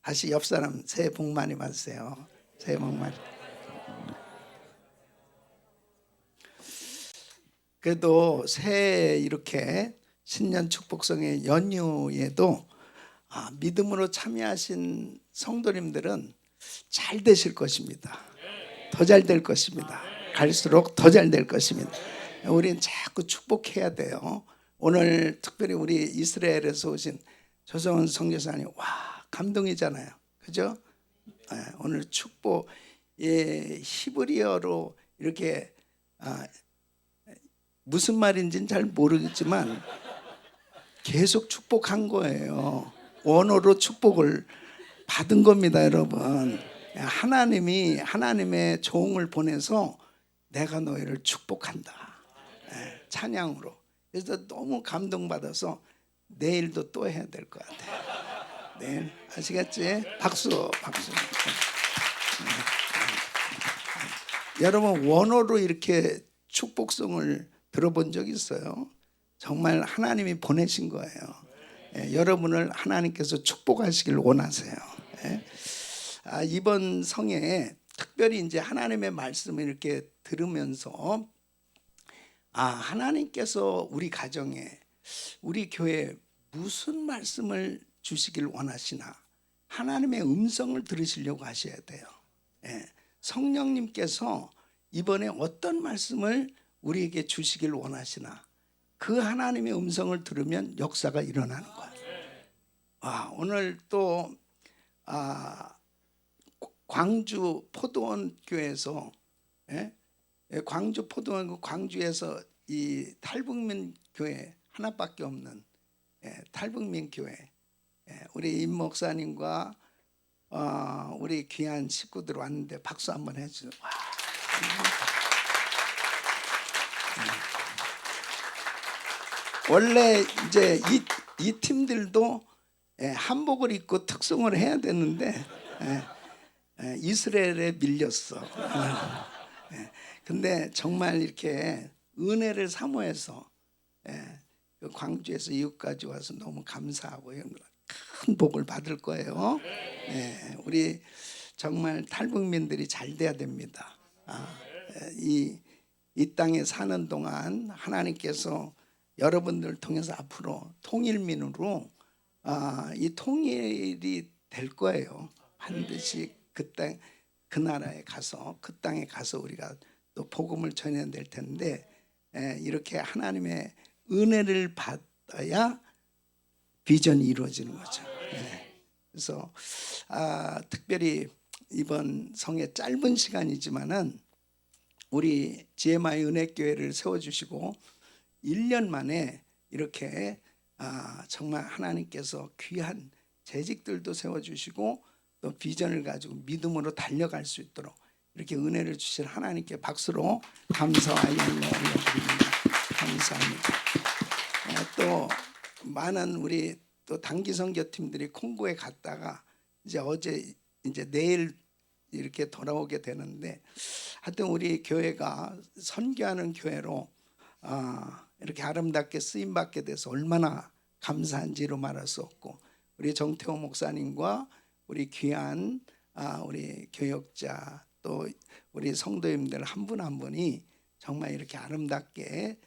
다시 옆 사람 새해 복 많이 받으세요. 새해 복 많이. 그래도 새해 이렇게 신년 축복성의 연휴에도 믿음으로 참여하신 성도님들은 잘 되실 것입니다. 더 잘 될 것입니다. 갈수록 더 잘 될 것입니다. 우리는 자꾸 축복해야 돼요. 오늘 특별히 우리 이스라엘에서 오신 조성원 선교사님, 와, 감동이잖아요. 그죠? 오늘 축복, 히브리어로 이렇게 무슨 말인지는 잘 모르겠지만 계속 축복한 거예요. 원어로 축복을 받은 겁니다, 여러분. 하나님이 하나님의 종을 보내서 내가 너희를 축복한다. 찬양으로. 그래서 너무 감동받아서 내일도 또 해야 될 것 같아요. 내일 아시겠지? 박수, 박수. 여러분 원어로 이렇게 축복성을 들어본 적 있어요? 정말 하나님이 보내신 거예요. 여러분을 하나님께서 축복하시길 원하세요. 이번 성에 특별히 이제 하나님의 말씀을 이렇게 들으면서 하나님께서 우리 가정에 우리 교회에 무슨 말씀을 주시길 원하시나 하나님의 음성을 들으시려고 하셔야 돼요. 성령님께서 이번에 어떤 말씀을 우리에게 주시길 원하시나 그 하나님의 음성을 들으면 역사가 일어나는 거예요. 오늘 또 광주 포도원 교회에서 광주 포도원 광주에서 이 탈북민 교회 하나밖에 없는 탈북민 교회 우리 임 목사님과 우리 귀한 식구들 왔는데 박수 한번 해주세요. 원래 이제 이 팀들도 한복을 입고 특송을 해야 되는데 이스라엘에 밀렸어. 근데 정말 이렇게 은혜를 사모해서 광주에서 이웃까지 와서 너무 감사하고 큰 복을 받을 거예요. 우리 정말 탈북민들이 잘 돼야 됩니다. 이 땅에 사는 동안 하나님께서 여러분들을 통해서 앞으로 통일민으로 이 통일이 될 거예요. 반드시 그 나라에 가서 그 땅에 가서 우리가 또 복음을 전해야 될 텐데 이렇게 하나님의 은혜를 받아야 비전이 이루어지는 거죠. 그래서 특별히 이번 성의 짧은 시간이지만은 우리 GMI 은혜교회를 세워주시고 1년 만에 이렇게 정말 하나님께서 귀한 재직들도 세워주시고 또 비전을 가지고 믿음으로 달려갈 수 있도록 이렇게 은혜를 주신 하나님께 박수로 감사와 영광을 올려드립니다. 감사합니다. 또 많은 우리 또 단기 선교팀들이 콩고에 갔다가 이제 내일 이렇게 돌아오게 되는데 하여튼 우리 교회가 선교하는 교회로 이렇게 아름답게 쓰임받게 돼서 얼마나 감사한지로 말할 수 없고 우리 정태호 목사님과 우리 귀한 우리 교역자 또 우리 성도님들 한 분 한 분이 정말 이렇게 아름답게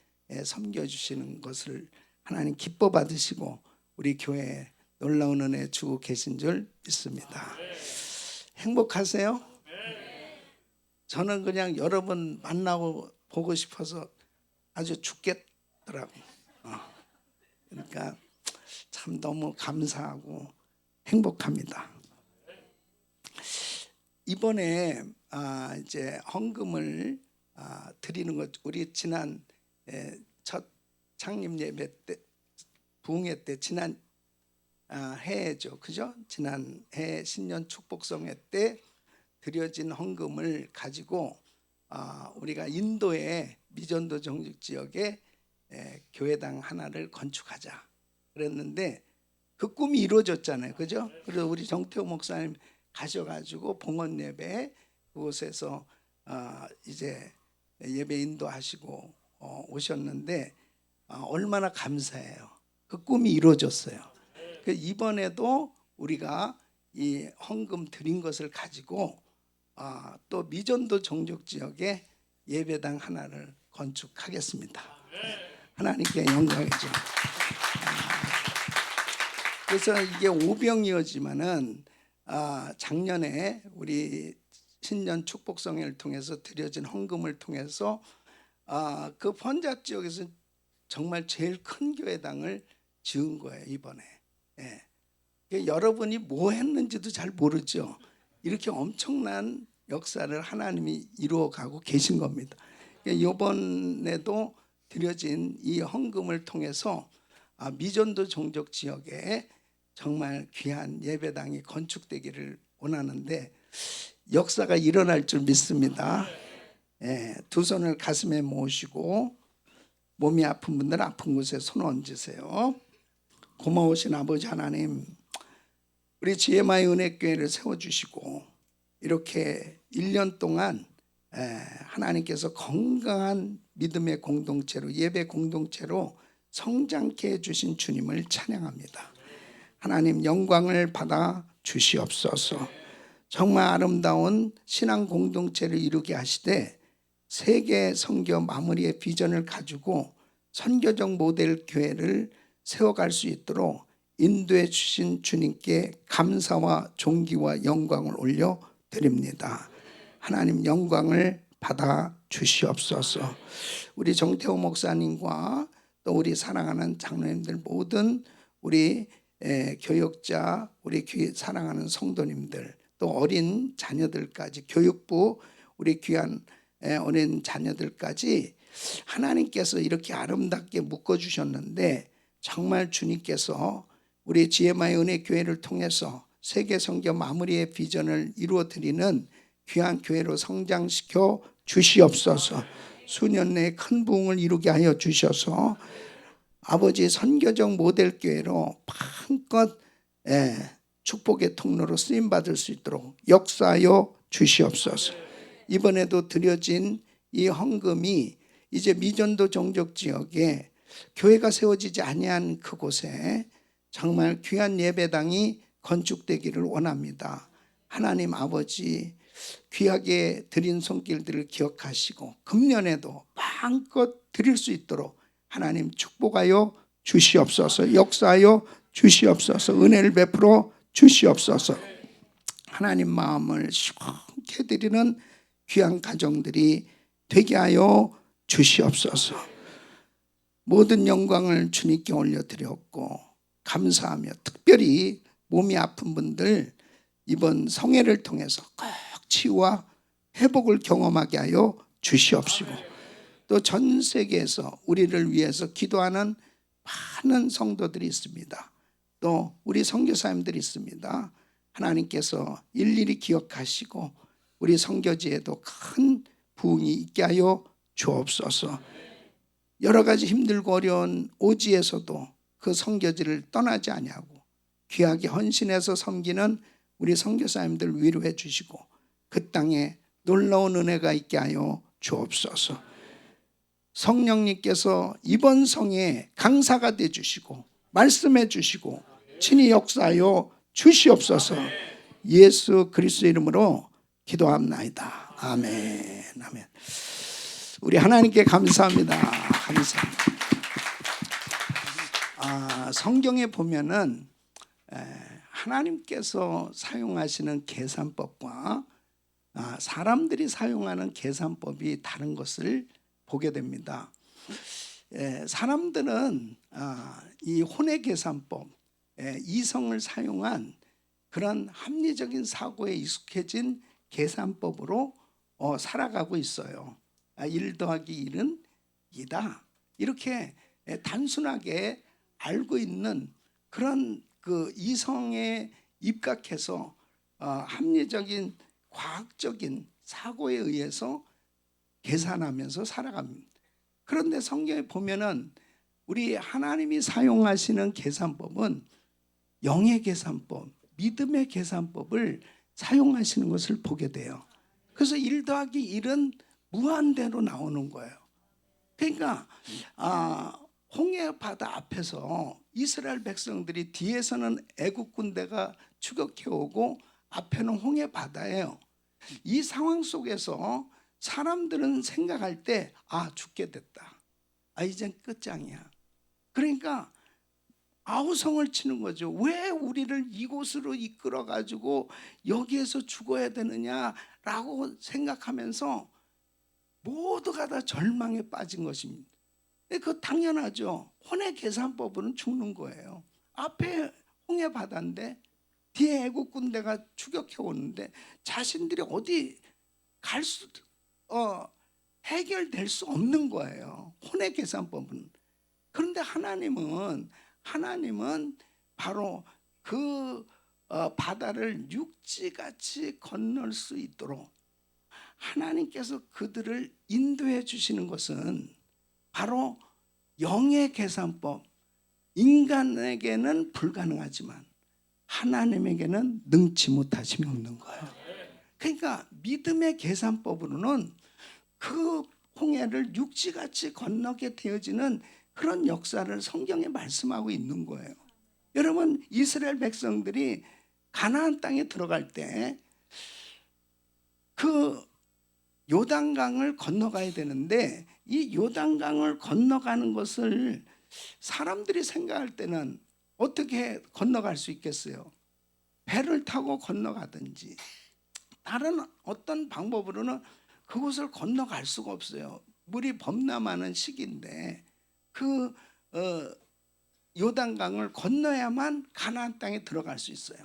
섬겨주시는 것을 하나님 기뻐 받으시고 우리 교회에 놀라운 은혜 주고 계신 줄 믿습니다. 행복하세요? 저는 그냥 여러분 만나고 보고 싶어서 아주 죽겠더라고. 그러니까 참 너무 감사하고 행복합니다. 이번에 이제 헌금을 드리는 것 우리 지난 첫 창립 예배 때 부흥회 때 지난 해죠, 그죠? 지난 해 신년 축복성회 때 드려진 헌금을 가지고 우리가 인도의 미전도 정직 지역에 교회당 하나를 건축하자 그랬는데 그 꿈이 이루어졌잖아요, 그죠? 그래서 우리 정태호 목사님 가셔가지고 봉헌 예배 그곳에서 이제 예배 인도하시고 오셨는데 얼마나 감사해요. 그 꿈이 이루어졌어요. 이번에도 우리가 이 헌금 드린 것을 가지고 또 미전도 종족 지역에 예배당 하나를 건축하겠습니다. 하나님께 영광이죠. 그래서 이게 오병이어지만은 작년에 우리 신년 축복성회를 통해서 드려진 헌금을 통해서 그 번잡 지역에서 정말 제일 큰 교회당을 지은 거예요 이번에. 예. 여러분이 뭐 했는지도 잘 모르죠. 이렇게 엄청난 역사를 하나님이 이루어가고 계신 겁니다. 이번에도 드려진 이 헌금을 통해서 미전도 종족 지역에 정말 귀한 예배당이 건축되기를 원하는데 역사가 일어날 줄 믿습니다. 예, 두 손을 가슴에 모으시고 몸이 아픈 분들은 아픈 곳에 손 얹으세요. 고마우신 아버지 하나님, 우리 GMI 은혜교회를 세워주시고 이렇게 1년 동안 하나님께서 건강한 믿음의 공동체로, 예배 공동체로 성장케 해주신 주님을 찬양합니다. 하나님 영광을 받아 주시옵소서. 정말 아름다운 신앙 공동체를 이루게 하시되 세계 선교 마무리의 비전을 가지고 선교적 모델 교회를 세워갈 수 있도록 인도해 주신 주님께 감사와 존귀와 영광을 올려드립니다. 하나님 영광을 받아 주시옵소서. 우리 정태호 목사님과 또 우리 사랑하는 장로님들, 모든 우리 교역자, 우리 사랑하는 성도님들, 또 어린 자녀들까지, 교육부 우리 귀한 어린 자녀들까지 하나님께서 이렇게 아름답게 묶어주셨는데 정말 주님께서 우리 GMI 은혜교회를 통해서 세계 선교 마무리의 비전을 이루어드리는 귀한 교회로 성장시켜 주시옵소서. 수년 내에 큰 부흥을 이루게 하여 주셔서 아버지 선교적 모델 교회로 마음껏 축복의 통로로 쓰임받을 수 있도록 역사하여 주시옵소서. 이번에도 드려진 이 헌금이 이제 미전도 종족 지역에 교회가 세워지지 아니한 그곳에 정말 귀한 예배당이 건축되기를 원합니다. 하나님 아버지, 귀하게 드린 손길들을 기억하시고 금년에도 마음껏 드릴 수 있도록 하나님 축복하여 주시옵소서. 역사하여 주시옵소서. 은혜를 베풀어 주시옵소서. 하나님 마음을 시원케 드리는 귀한 가정들이 되게 하여 주시옵소서. 모든 영광을 주님께 올려드렸고 감사하며, 특별히 몸이 아픈 분들 이번 성회를 통해서 꼭 치유와 회복을 경험하게 하여 주시옵시고, 또 전 세계에서 우리를 위해서 기도하는 많은 성도들이 있습니다. 또 우리 선교사님들이 있습니다. 하나님께서 일일이 기억하시고 우리 선교지에도 큰 부흥이 있게 하여 주옵소서. 여러 가지 힘들고 어려운 오지에서도 그 선교지를 떠나지 아니하고 귀하게 헌신해서 섬기는 우리 선교사님들 위로해 주시고 그 땅에 놀라운 은혜가 있게 하여 주옵소서. 성령님께서 이번 성에 강사가 돼 주시고 말씀해 주시고 친히 역사하여 주시옵소서. 예수 그리스도 이름으로 기도합나이다. 아멘. 아멘. 우리 하나님께 감사합니다. 감사합니다. 성경에 보면은 하나님께서 사용하시는 계산법과 사람들이 사용하는 계산법이 다른 것을 보게 됩니다. 사람들은 이 혼의 계산법, 이성을 사용한 그런 합리적인 사고에 익숙해진 계산법으로 살아가고 있어요. 1 더하기 1은 2다. 이렇게 단순하게 알고 있는 그런 그 이성에 입각해서 합리적인 과학적인 사고에 의해서 계산하면서 살아갑니다. 그런데 성경에 보면은 우리 하나님이 사용하시는 계산법은 영의 계산법, 믿음의 계산법을 사용하시는 것을 보게 돼요. 그래서 1 더하기 1은 무한대로 나오는 거예요. 그러니까 홍해 바다 앞에서 이스라엘 백성들이 뒤에서는 애국 군대가 추격해오고 앞에는 홍해 바다예요. 이 상황 속에서 사람들은 생각할 때 죽게 됐다. 이젠 끝장이야. 그러니까 아우성을 치는 거죠. 왜 우리를 이곳으로 이끌어 가지고 여기에서 죽어야 되느냐라고 생각하면서 모두가 다 절망에 빠진 것입니다. 그거 당연하죠. 혼의 계산법으로는 죽는 거예요. 앞에 홍해 바다인데 뒤에 애국 군대가 추격해 오는데 자신들이 어디 갈 수 해결될 수 없는 거예요. 혼의 계산법은. 그런데 하나님은 바로 그 바다를 육지같이 건널 수 있도록 하나님께서 그들을 인도해 주시는 것은 바로 영의 계산법. 인간에게는 불가능하지만 하나님에게는 능치 못하심이 없는 거예요. 그러니까 믿음의 계산법으로는 그 홍해를 육지같이 건너게 되어지는 그런 역사를 성경에 말씀하고 있는 거예요. 여러분, 이스라엘 백성들이 가나안 땅에 들어갈 때 그 요단강을 건너가야 되는데 이 요단강을 건너가는 것을 사람들이 생각할 때는 어떻게 건너갈 수 있겠어요? 배를 타고 건너가든지 다른 어떤 방법으로는 그곳을 건너갈 수가 없어요. 물이 범람하는 시기인데 그 요단강을 건너야만 가나안 땅에 들어갈 수 있어요.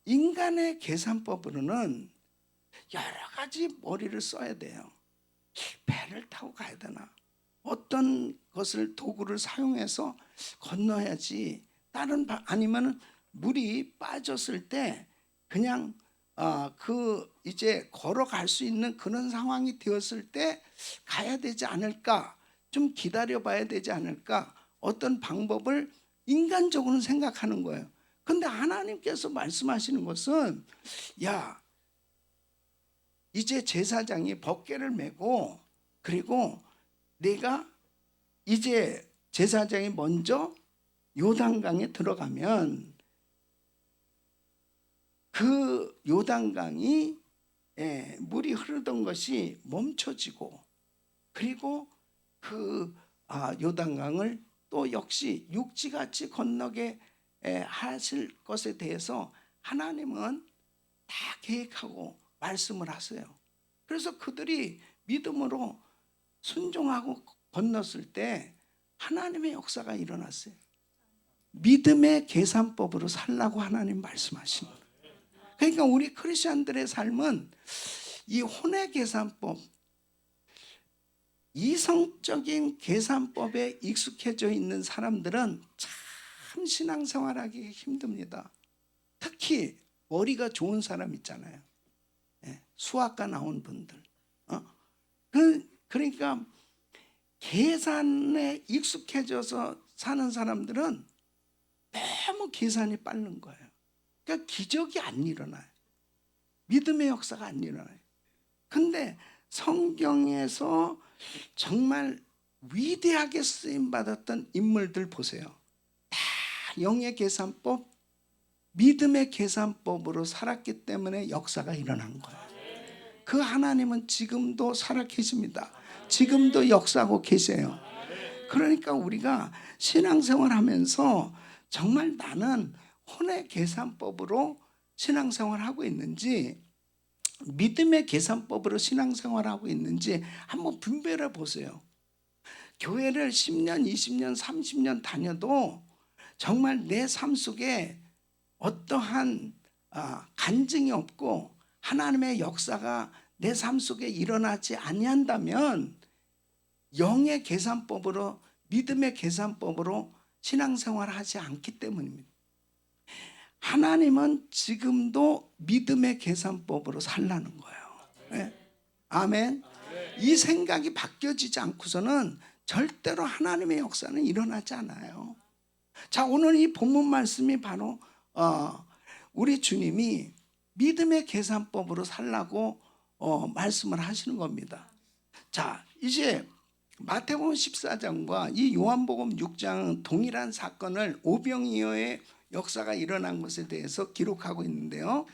인간의 계산법으로는 여러 가지 머리를 써야 돼요. 배를 타고 가야 되나? 어떤 것을 도구를 사용해서 건너야지. 아니면 물이 빠졌을 때 그냥 이제 걸어갈 수 있는 그런 상황이 되었을 때 가야 되지 않을까? 좀 기다려봐야 되지 않을까? 어떤 방법을 인간적으로는 생각하는 거예요. 근데 하나님께서 말씀하시는 것은 이제 제사장이 법궤를 메고 그리고 내가 이제 제사장이 먼저 요단강에 들어가면 그 요단강이 물이 흐르던 것이 멈춰지고 그리고 그 요단강을 또 역시 육지같이 건너게 하실 것에 대해서 하나님은 다 계획하고 말씀을 하세요. 그래서 그들이 믿음으로 순종하고 건넜을 때 하나님의 역사가 일어났어요. 믿음의 계산법으로 살라고 하나님 말씀하십니다. 그러니까 우리 크리스천들의 삶은 이 혼의 계산법, 이성적인 계산법에 익숙해져 있는 사람들은 참 신앙생활하기 힘듭니다. 특히 머리가 좋은 사람 있잖아요. 수학과 나온 분들. 그러니까 계산에 익숙해져서 사는 사람들은 너무 계산이 빠른 거예요. 그러니까 기적이 안 일어나요. 믿음의 역사가 안 일어나요. 근데 성경에서 정말 위대하게 쓰임받았던 인물들 보세요. 다 영의 계산법, 믿음의 계산법으로 살았기 때문에 역사가 일어난 거예요. 그 하나님은 지금도 살아 계십니다. 지금도 역사하고 계세요. 그러니까 우리가 신앙생활 하면서 정말 나는 혼의 계산법으로 신앙생활 하고 있는지 믿음의 계산법으로 신앙생활 하고 있는지 한번 분별해 보세요. 교회를 10년, 20년, 30년 다녀도 정말 내 삶 속에 어떠한 간증이 없고 하나님의 역사가 내 삶 속에 일어나지 아니한다면 영의 계산법으로 믿음의 계산법으로 신앙생활을 하지 않기 때문입니다. 하나님은 지금도 믿음의 계산법으로 살라는 거예요. 네. 아멘. 이 생각이 바뀌어지지 않고서는 절대로 하나님의 역사는 일어나지 않아요. 자, 오늘 이 본문 말씀이 바로 우리 주님이 믿음의 계산법으로 살라고 말씀을 하시는 겁니다. 자, 이제 마태복음 14장과 이 요한복음 6장은 동일한 사건을 오병이어의 역사가 일어난 것에 대해서 기록하고 있는데요.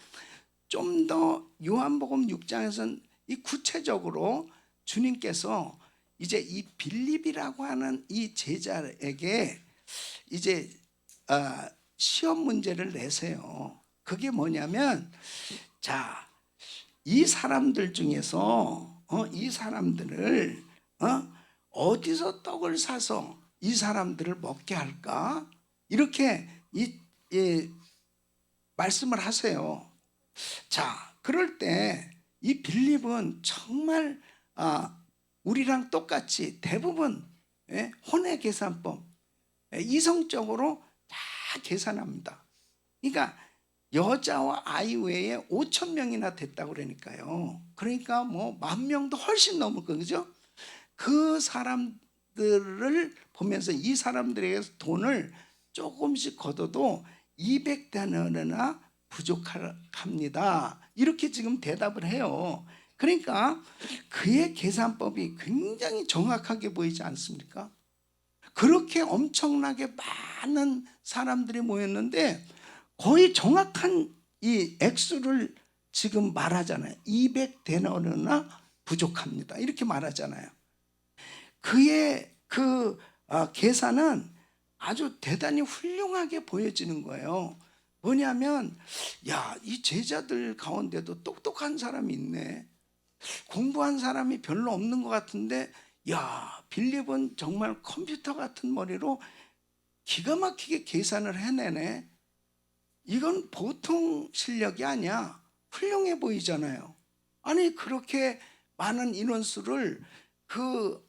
좀 더 요한복음 6장에서는 이 구체적으로 주님께서 이제 이 빌립이라고 하는 이 제자에게 이제 시험 문제를 내세요. 그게 뭐냐면, 자, 이 사람들 중에서 이 사람들을 어디서 떡을 사서 이 사람들을 먹게 할까? 이렇게 말씀을 하세요. 자, 그럴 때 이 빌립은 정말 우리랑 똑같이 대부분 혼의 계산법, 이성적으로 다 계산합니다. 그러니까 여자와 아이 외에 5천 명이나 됐다고 그러니까요. 그러니까 뭐 10,000명도 훨씬 넘을 거죠. 그 사람들을 보면서 이 사람들에게서 돈을 조금씩 걷어도 200데나리나 부족합니다. 이렇게 지금 대답을 해요. 그러니까 그의 계산법이 굉장히 정확하게 보이지 않습니까? 그렇게 엄청나게 많은 사람들이 모였는데 거의 정확한 이 액수를 지금 말하잖아요. 200데나리나 부족합니다. 이렇게 말하잖아요. 그의 그 계산은 아주 대단히 훌륭하게 보여지는 거예요. 뭐냐면, 야, 이 제자들 가운데도 똑똑한 사람이 있네. 공부한 사람이 별로 없는 것 같은데, 야, 빌립은 정말 컴퓨터 같은 머리로 기가 막히게 계산을 해내네. 이건 보통 실력이 아니야. 훌륭해 보이잖아요. 아니, 그렇게 많은 인원수를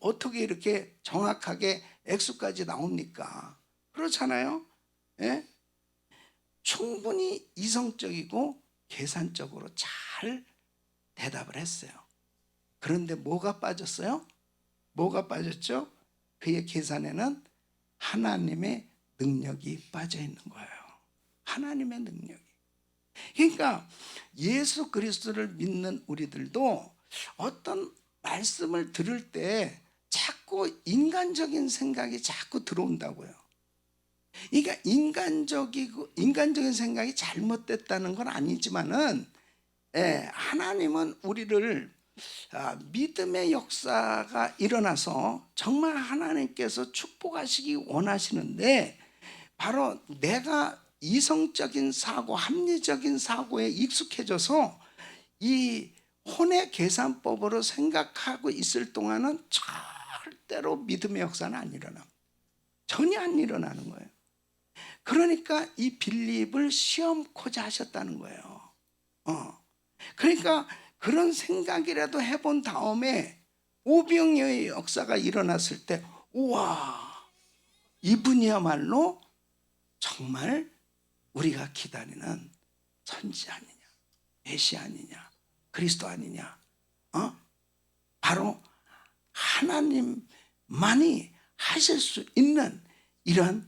어떻게 이렇게 정확하게 액수까지 나옵니까? 그렇잖아요. 예? 충분히 이성적이고 계산적으로 잘 대답을 했어요. 그런데 뭐가 빠졌어요? 뭐가 빠졌죠? 그의 계산에는 하나님의 능력이 빠져 있는 거예요. 하나님의 능력이. 그러니까 예수 그리스도를 믿는 우리들도 어떤 말씀을 들을 때 자꾸 인간적인 생각이 자꾸 들어온다고요. 그러니까 인간적인 생각이 잘못됐다는 건 아니지만은, 하나님은 우리를 믿음의 역사가 일어나서 정말 하나님께서 축복하시기 원하시는데, 바로 내가 이성적인 사고, 합리적인 사고에 익숙해져서 이 혼의 계산법으로 생각하고 있을 동안은 절대로 믿음의 역사는 안 일어나. 전혀 안 일어나는 거예요. 그러니까 이 빌립을 시험코자 하셨다는 거예요. 그러니까 그런 생각이라도 해본 다음에 오병이어의 역사가 일어났을 때, 우와, 이분이야말로 정말 우리가 기다리는 선지 아니냐, 메시아 아니냐, 그리스도 아니냐. 바로 하나님만이 하실 수 있는 이런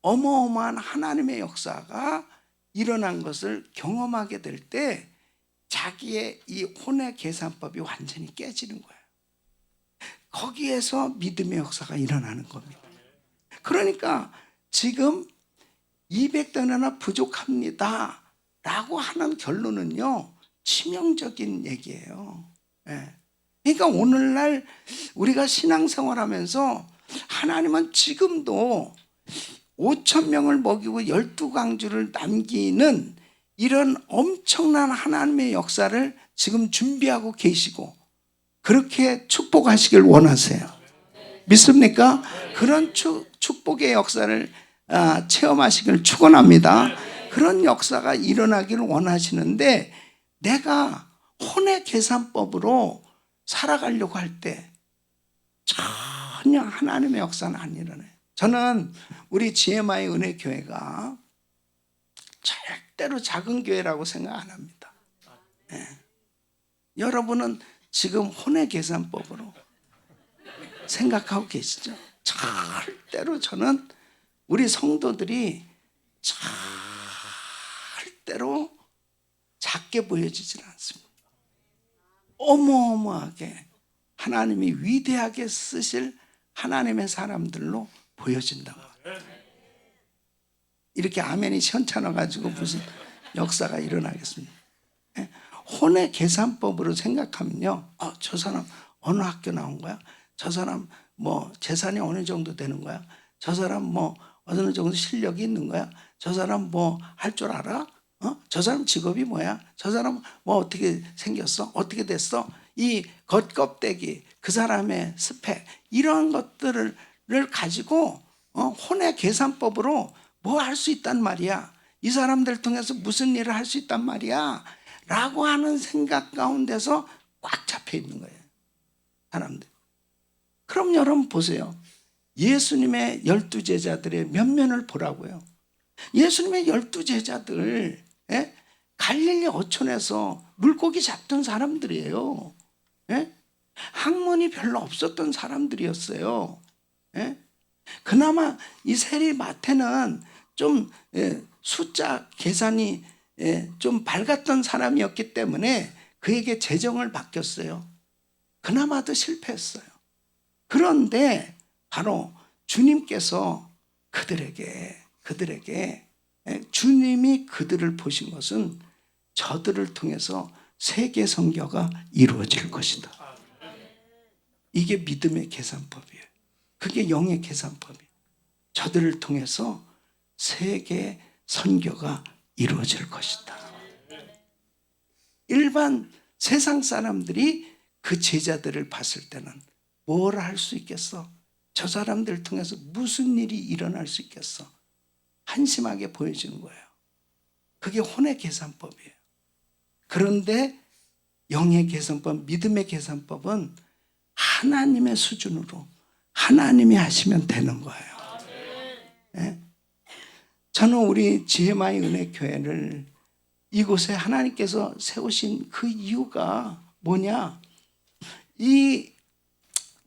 어마어마한 하나님의 역사가 일어난 것을 경험하게 될 때 자기의 이 혼의 계산법이 완전히 깨지는 거예요. 거기에서 믿음의 역사가 일어나는 겁니다. 그러니까 지금 200데나리나 부족합니다 라고 하는 결론은요, 치명적인 얘기예요. 그러니까 오늘날 우리가 신앙생활하면서 하나님은 지금도 5,000명을 먹이고 12강주를 남기는 이런 엄청난 하나님의 역사를 지금 준비하고 계시고 그렇게 축복하시길 원하세요. 믿습니까? 그런 축복의 역사를 체험하시길 축원합니다. 그런 역사가 일어나기를 원하시는데, 내가 혼의 계산법으로 살아가려고 할 때 전혀 하나님의 역사는 안 일어나요. 저는 우리 GMI 은혜교회가 절대로 작은 교회라고 생각 안 합니다. 여러분은 지금 혼의 계산법으로 생각하고 계시죠? 절대로 저는 우리 성도들이 절대로 작게 보여지질 않습니다. 어마어마하게 하나님이 위대하게 쓰실 하나님의 사람들로 보여진다고. 이렇게 아멘이 시원찮아 가지고 무슨 역사가 일어나겠습니까? 예? 혼의 계산법으로 생각하면요, 저 사람 어느 학교 나온 거야? 저 사람 뭐 재산이 어느 정도 되는 거야? 저 사람 뭐 어느 정도 실력이 있는 거야? 저 사람 뭐 할 줄 알아? 저 사람 직업이 뭐야? 저 사람 뭐 어떻게 생겼어? 어떻게 됐어? 이 겉껍데기, 그 사람의 스펙, 이런 것들을 가지고 혼의 계산법으로 뭐 할 수 있단 말이야. 이 사람들 통해서 무슨 일을 할 수 있단 말이야 라고 하는 생각 가운데서 꽉 잡혀 있는 거예요, 사람들. 그럼 여러분 보세요. 예수님의 12제자들의 면면을 보라고요. 예수님의 12제자들, 예? 갈릴리 어촌에서 물고기 잡던 사람들이에요. 예? 학문이 별로 없었던 사람들이었어요. 예? 그나마 이 세리 마태는 좀 숫자 계산이 좀 밝았던 사람이었기 때문에 그에게 재정을 맡겼어요. 그나마도 실패했어요. 그런데 바로 주님께서 그들에게 주님이 그들을 보신 것은 저들을 통해서 세계 선교가 이루어질 것이다. 이게 믿음의 계산법이에요. 그게 영의 계산법이에요. 저들을 통해서 세계 선교가 이루어질 것이다. 일반 세상 사람들이 그 제자들을 봤을 때는 뭘 할 수 있겠어? 저 사람들 통해서 무슨 일이 일어날 수 있겠어? 한심하게 보여지는 거예요. 그게 혼의 계산법이에요. 그런데 영의 계산법, 믿음의 계산법은 하나님의 수준으로 하나님이 하시면 되는 거예요. 네? 저는 우리 지혜마이 은혜교회를 이곳에 하나님께서 세우신 그 이유가 뭐냐? 이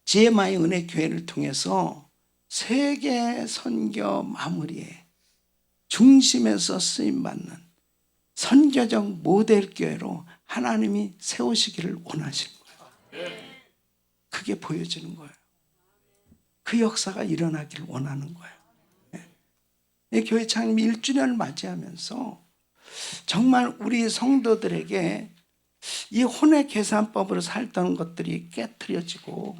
지혜마이 은혜교회를 통해서 세계 선교 마무리에 중심에서 쓰임받는 선교적 모델교회로 하나님이 세우시기를 원하시는 거예요. 그게 보여지는 거예요. 그 역사가 일어나기를 원하는 거예요. 네. 교회 창립 1주년을 맞이하면서 정말 우리 성도들에게 이 혼의 계산법으로 살던 것들이 깨트려지고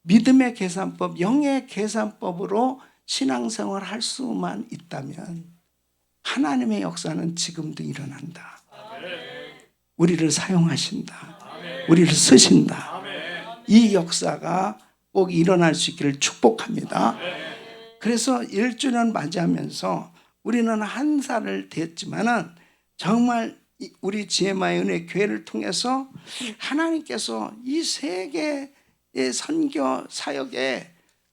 믿음의 계산법, 영의 계산법으로 신앙생활을 할 수만 있다면 하나님의 역사는 지금도 일어난다. 우리를 사용하신다. 우리를 쓰신다. 이 역사가 꼭 일어날 수 있기를 축복합니다. 그래서 1주년 맞이하면서 우리는 한 살을 됐지만은 정말 우리 지혜마의 은혜 교회를 통해서 하나님께서 이 세계의 선교 사역에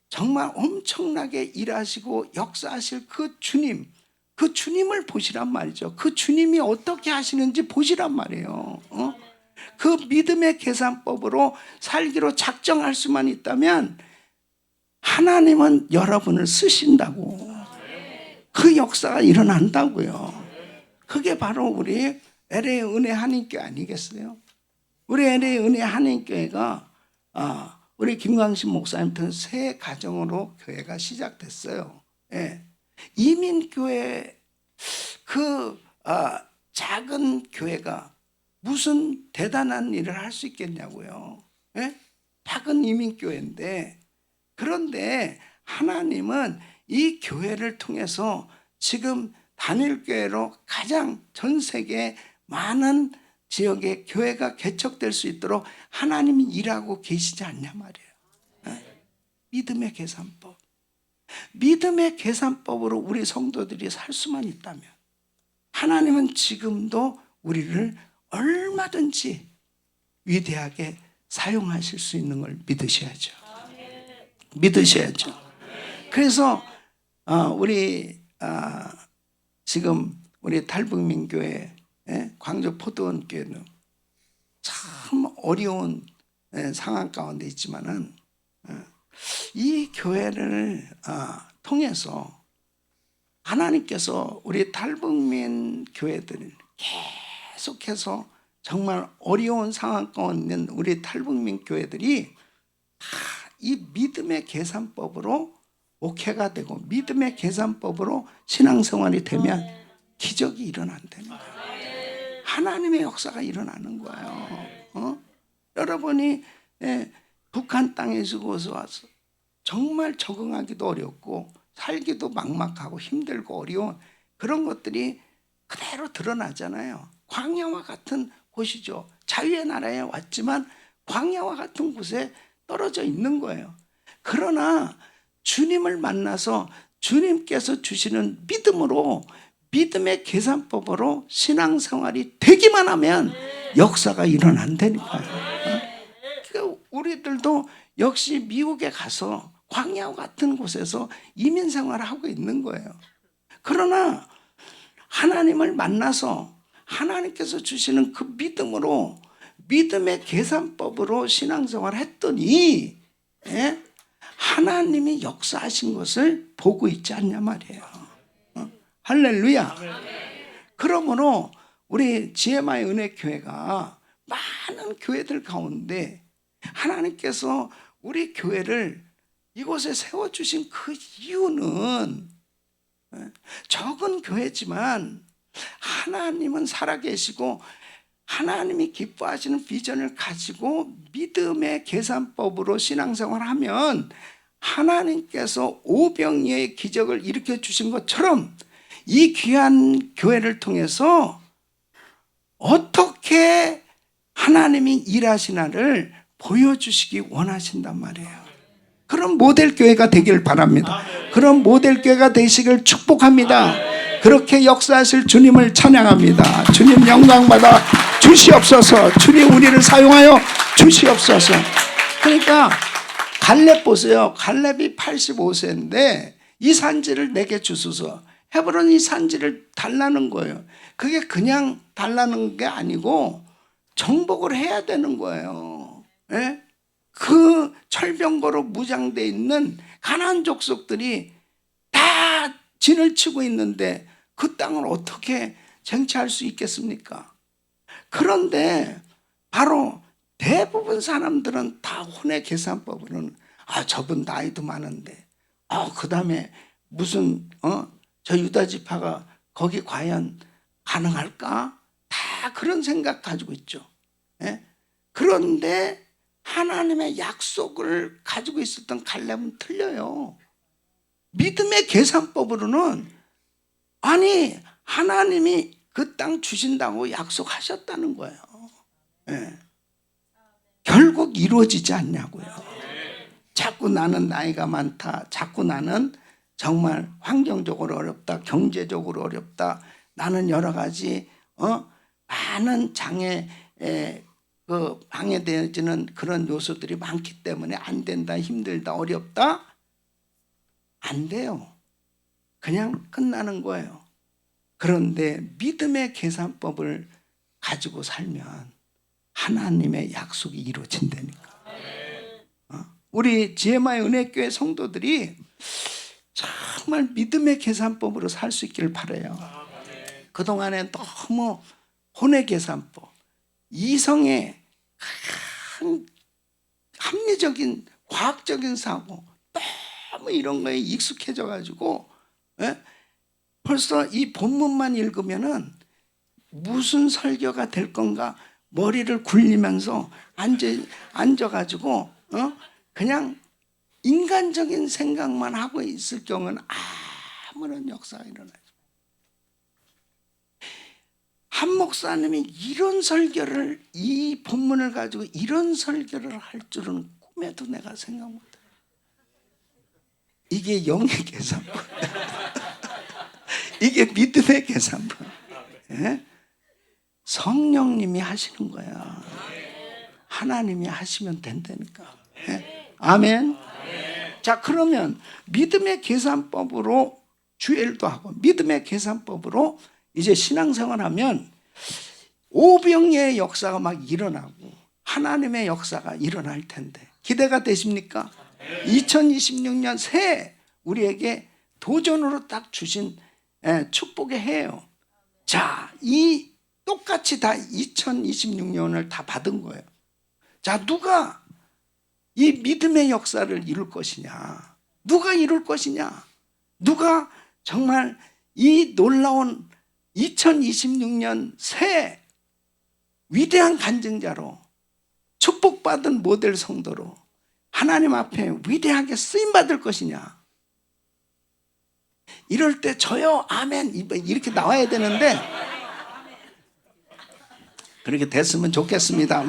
정말 엄청나게 일하시고 역사하실 그 주님을 보시란 말이죠. 그 주님이 어떻게 하시는지 보시란 말이에요. 그 믿음의 계산법으로 살기로 작정할 수만 있다면 하나님은 여러분을 쓰신다고. 그 역사가 일어난다고요. 그게 바로 우리 LA 은혜 한인교회 아니겠어요? 우리 LA 은혜 한인교회가 우리 김광신 목사님 등 새 가정으로 교회가 시작됐어요. 예. 이민교회 그 작은 교회가 무슨 대단한 일을 할 수 있겠냐고요. 예? 작은 이민교회인데, 그런데 하나님은 이 교회를 통해서 지금 단일교회로 가장 전 세계 많은 지역에 교회가 개척될 수 있도록 하나님이 일하고 계시지 않냐 말이에요. 예? 믿음의 계산법. 믿음의 계산법으로 우리 성도들이 살 수만 있다면 하나님은 지금도 우리를 얼마든지 위대하게 사용하실 수 있는 걸 믿으셔야죠. 믿으셔야죠. 그래서 우리 지금 우리 탈북민교회 광주 포도원 교회는 참 어려운 상황 가운데 있지만은 이 교회를 통해서 하나님께서 우리 탈북민 교회들을 계속해서 정말 어려운 상황 가운데 있는 우리 탈북민 교회들이 이 믿음의 계산법으로 목회가 되고 믿음의 계산법으로 신앙생활이 되면 기적이 일어난다는 거예요. 하나님의 역사가 일어나는 거예요. 여러분이 북한 땅에 죽어서 와서 정말 적응하기도 어렵고 살기도 막막하고 힘들고 어려운 그런 것들이 그대로 드러나잖아요. 광야와 같은 곳이죠. 자유의 나라에 왔지만 광야와 같은 곳에 떨어져 있는 거예요. 그러나 주님을 만나서 주님께서 주시는 믿음으로 믿음의 계산법으로 신앙생활이 되기만 하면 역사가 일어난다니까요. 그러니까 우리들도 역시 미국에 가서 광야와 같은 곳에서 이민생활을 하고 있는 거예요. 그러나 하나님을 만나서 하나님께서 주시는 그 믿음으로 믿음의 계산법으로 신앙생활을 했더니 하나님이 역사하신 것을 보고 있지 않냐 말이에요. 할렐루야. 그러므로 우리 GMI 은혜교회가 많은 교회들 가운데 하나님께서 우리 교회를 이곳에 세워주신 그 이유는 적은 교회지만 하나님은 살아계시고 하나님이 기뻐하시는 비전을 가지고 믿음의 계산법으로 신앙생활하면 하나님께서 오병이어의 기적을 일으켜 주신 것처럼 이 귀한 교회를 통해서 어떻게 하나님이 일하시나를 보여주시기 원하신단 말이에요. 그런 모델 교회가 되길 바랍니다. 그런 모델 교회가 되시길 축복합니다. 그렇게 역사하실 주님을 찬양합니다. 주님 영광받아 주시옵소서. 주님 우리를 사용하여 주시옵소서. 그러니까 갈렙 보세요. 갈렙이 85세인데 이 산지를 내게 주소서. 헤브론 이 산지를 달라는 거예요. 그게 그냥 달라는 게 아니고 정복을 해야 되는 거예요. 예? 그 철병거로 무장되어 있는 가나안 족속들이 다 진을 치고 있는데 그 땅을 어떻게 쟁취할 수 있겠습니까? 그런데 바로 대부분 사람들은 다 혼의 계산법으로는 저분 나이도 많은데 그 다음에 무슨 저 유다 지파가 거기 과연 가능할까? 다 그런 생각 가지고 있죠. 예? 그런데 하나님의 약속을 가지고 있었던 갈렙은 틀려요. 믿음의 계산법으로는 하나님이 그 땅 주신다고 약속하셨다는 거예요. 예. 결국 이루어지지 않냐고요. 자꾸 나는 나이가 많다. 자꾸 나는 정말 환경적으로 어렵다. 경제적으로 어렵다. 나는 여러 가지 많은 장애에 방해되어지는 그런 요소들이 많기 때문에 안 된다. 힘들다. 어렵다. 안 돼요. 그냥 끝나는 거예요. 그런데 믿음의 계산법을 가지고 살면 하나님의 약속이 이루어진다니까. 우리 GMI 은혜교회 성도들이 정말 믿음의 계산법으로 살 수 있기를 바라요. 그동안에 너무 혼의 계산법, 이성의 합리적인 과학적인 사고 너무 이런 거에 익숙해져 가지고 벌써 이 본문만 읽으면은 무슨 설교가 될 건가 머리를 굴리면서 앉아가지고 그냥 인간적인 생각만 하고 있을 경우는 아무런 역사가 일어나죠. 한 목사님이 이런 설교를 이 본문을 가지고 이런 설교를 할 줄은 꿈에도 내가 생각 못해. 이게 영의 계산법. 이게 믿음의 계산법. 예? 성령님이 하시는 거야. 하나님이 하시면 된다니까. 예? 아멘. 자, 그러면 믿음의 계산법으로 주일도 하고 믿음의 계산법으로 이제 신앙생활하면 오병이어의 역사가 막 일어나고 하나님의 역사가 일어날 텐데 기대가 되십니까? 2026년 새해 우리에게 도전으로 딱 주신 축복의 해예요. 자, 이 똑같이 다 2026년을 다 받은 거예요. 자, 누가 이 믿음의 역사를 이룰 것이냐? 누가 이룰 것이냐? 누가 정말 이 놀라운 2026년 새 위대한 간증자로 축복받은 모델 성도로 하나님 앞에 위대하게 쓰임받을 것이냐? 이럴 때 저요 아멘 이렇게 나와야 되는데 그렇게 됐으면 좋겠습니다.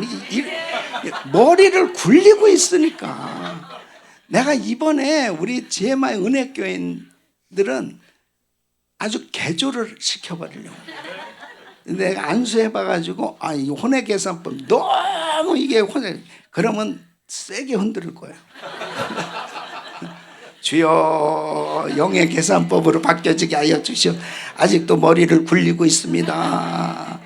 머리를 굴리고 있으니까. 내가 이번에 우리 GMI 은혜교인들은 아주 개조를 시켜버리려고. 내가 안수해봐가지고 이 혼외계산법 너무 이게 그러면 세게 흔들 거예요. 주여 영의 계산법으로 바뀌어지게 하여 주시오. 아직도 머리를 굴리고 있습니다.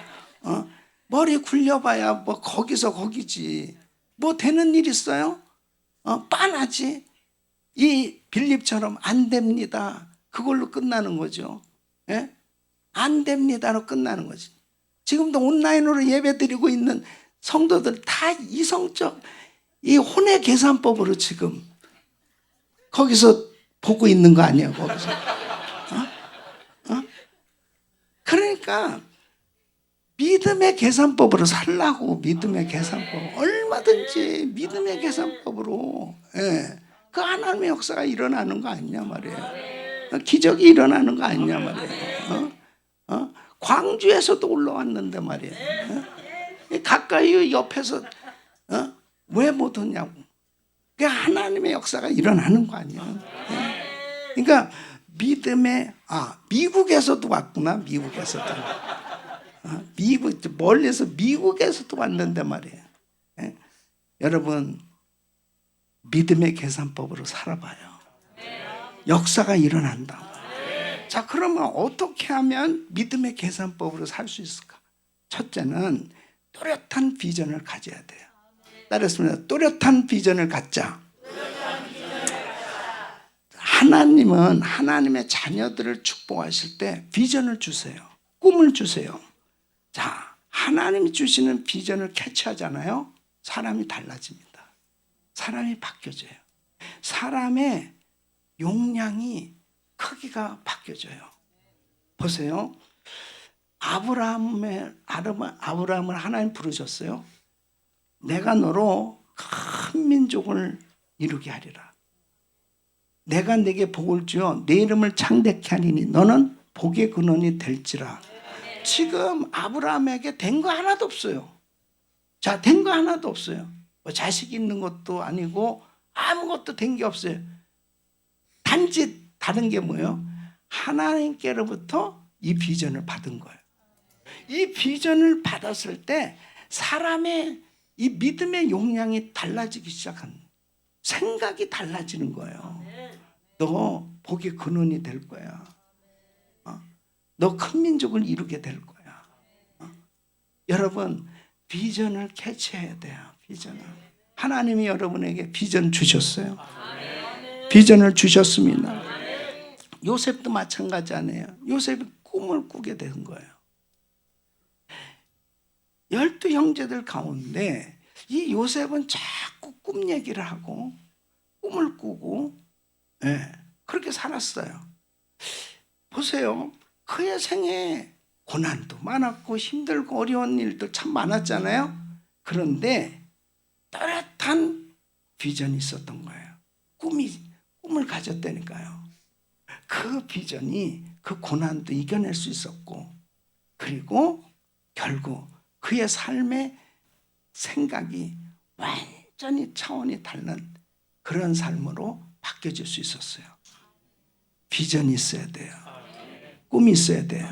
머리 굴려봐야 뭐 거기서 거기지. 뭐 되는 일 있어요? 빤하지. 이 빌립처럼 안 됩니다. 그걸로 끝나는 거죠. 예? 안 됩니다로 끝나는 거지. 지금도 온라인으로 예배 드리고 있는 성도들 다 이성적 이 혼의 계산법으로 지금 거기서 보고 있는 거 아니에요? 거기서. 그러니까 믿음의 계산법으로 살라고. 믿음의 계산법 얼마든지 믿음의 계산법으로. 예. 그 하나님의 역사가 일어나는 거 아니냐 말이에요. 기적이 일어나는 거 아니냐 말이에요. 광주에서도 올라왔는데 말이에요. 가까이 옆에서 왜 못 오냐고. 그 하나님의 역사가 일어나는 거 아니야. 그러니까 믿음의 미국에서도 왔구나. 미국에서도 미국 멀리서 미국에서도 왔는데 말이에요. 여러분 믿음의 계산법으로 살아봐요. 역사가 일어난다. 자, 그러면 어떻게 하면 믿음의 계산법으로 살 수 있을까? 첫째는 또렷한 비전을 가져야 돼요. 따랐습니다. 또렷한 비전을 갖자. 하나님은 하나님의 자녀들을 축복하실 때 비전을 주세요. 꿈을 주세요. 자, 하나님이 주시는 비전을 캐치하잖아요. 사람이 달라집니다. 사람이 바뀌어져요. 사람의 용량이 크기가 바뀌어져요. 보세요. 아브라함을 하나님 부르셨어요. 내가 너로 큰 민족을 이루게 하리라. 내가 네게 복을 주어 네 이름을 창대케 하리니 너는 복의 근원이 될지라. 지금 아브라함에게 된 거 하나도 없어요. 자, 된 거 하나도 없어요. 뭐 자식 있는 것도 아니고 아무것도 된 게 없어요. 단지 다른 게 뭐예요? 하나님께로부터 이 비전을 받은 거예요. 이 비전을 받았을 때 사람의 이 믿음의 용량이 달라지기 시작한, 생각이 달라지는 거예요. 너 복의 근원이 될 거야. 너 큰 민족을 이루게 될 거야. 여러분 비전을 캐치해야 돼요. 비전을. 하나님이 여러분에게 비전 주셨어요. 비전을 주셨습니다. 요셉도 마찬가지 아니에요. 요셉이 꿈을 꾸게 된 거예요. 12 형제들 가운데 이 요셉은 자꾸 꿈 얘기를 하고 꿈을 꾸고 그렇게 살았어요. 보세요. 그의 생에 고난도 많았고 힘들고 어려운 일도 참 많았잖아요. 그런데 또렷한 비전이 있었던 거예요. 꿈을 가졌다니까요. 그 비전이 그 고난도 이겨낼 수 있었고, 그리고 결국 그의 삶의 생각이 완전히 차원이 다른 그런 삶으로 바뀌어질 수 있었어요. 비전이 있어야 돼요. 꿈이 있어야 돼요.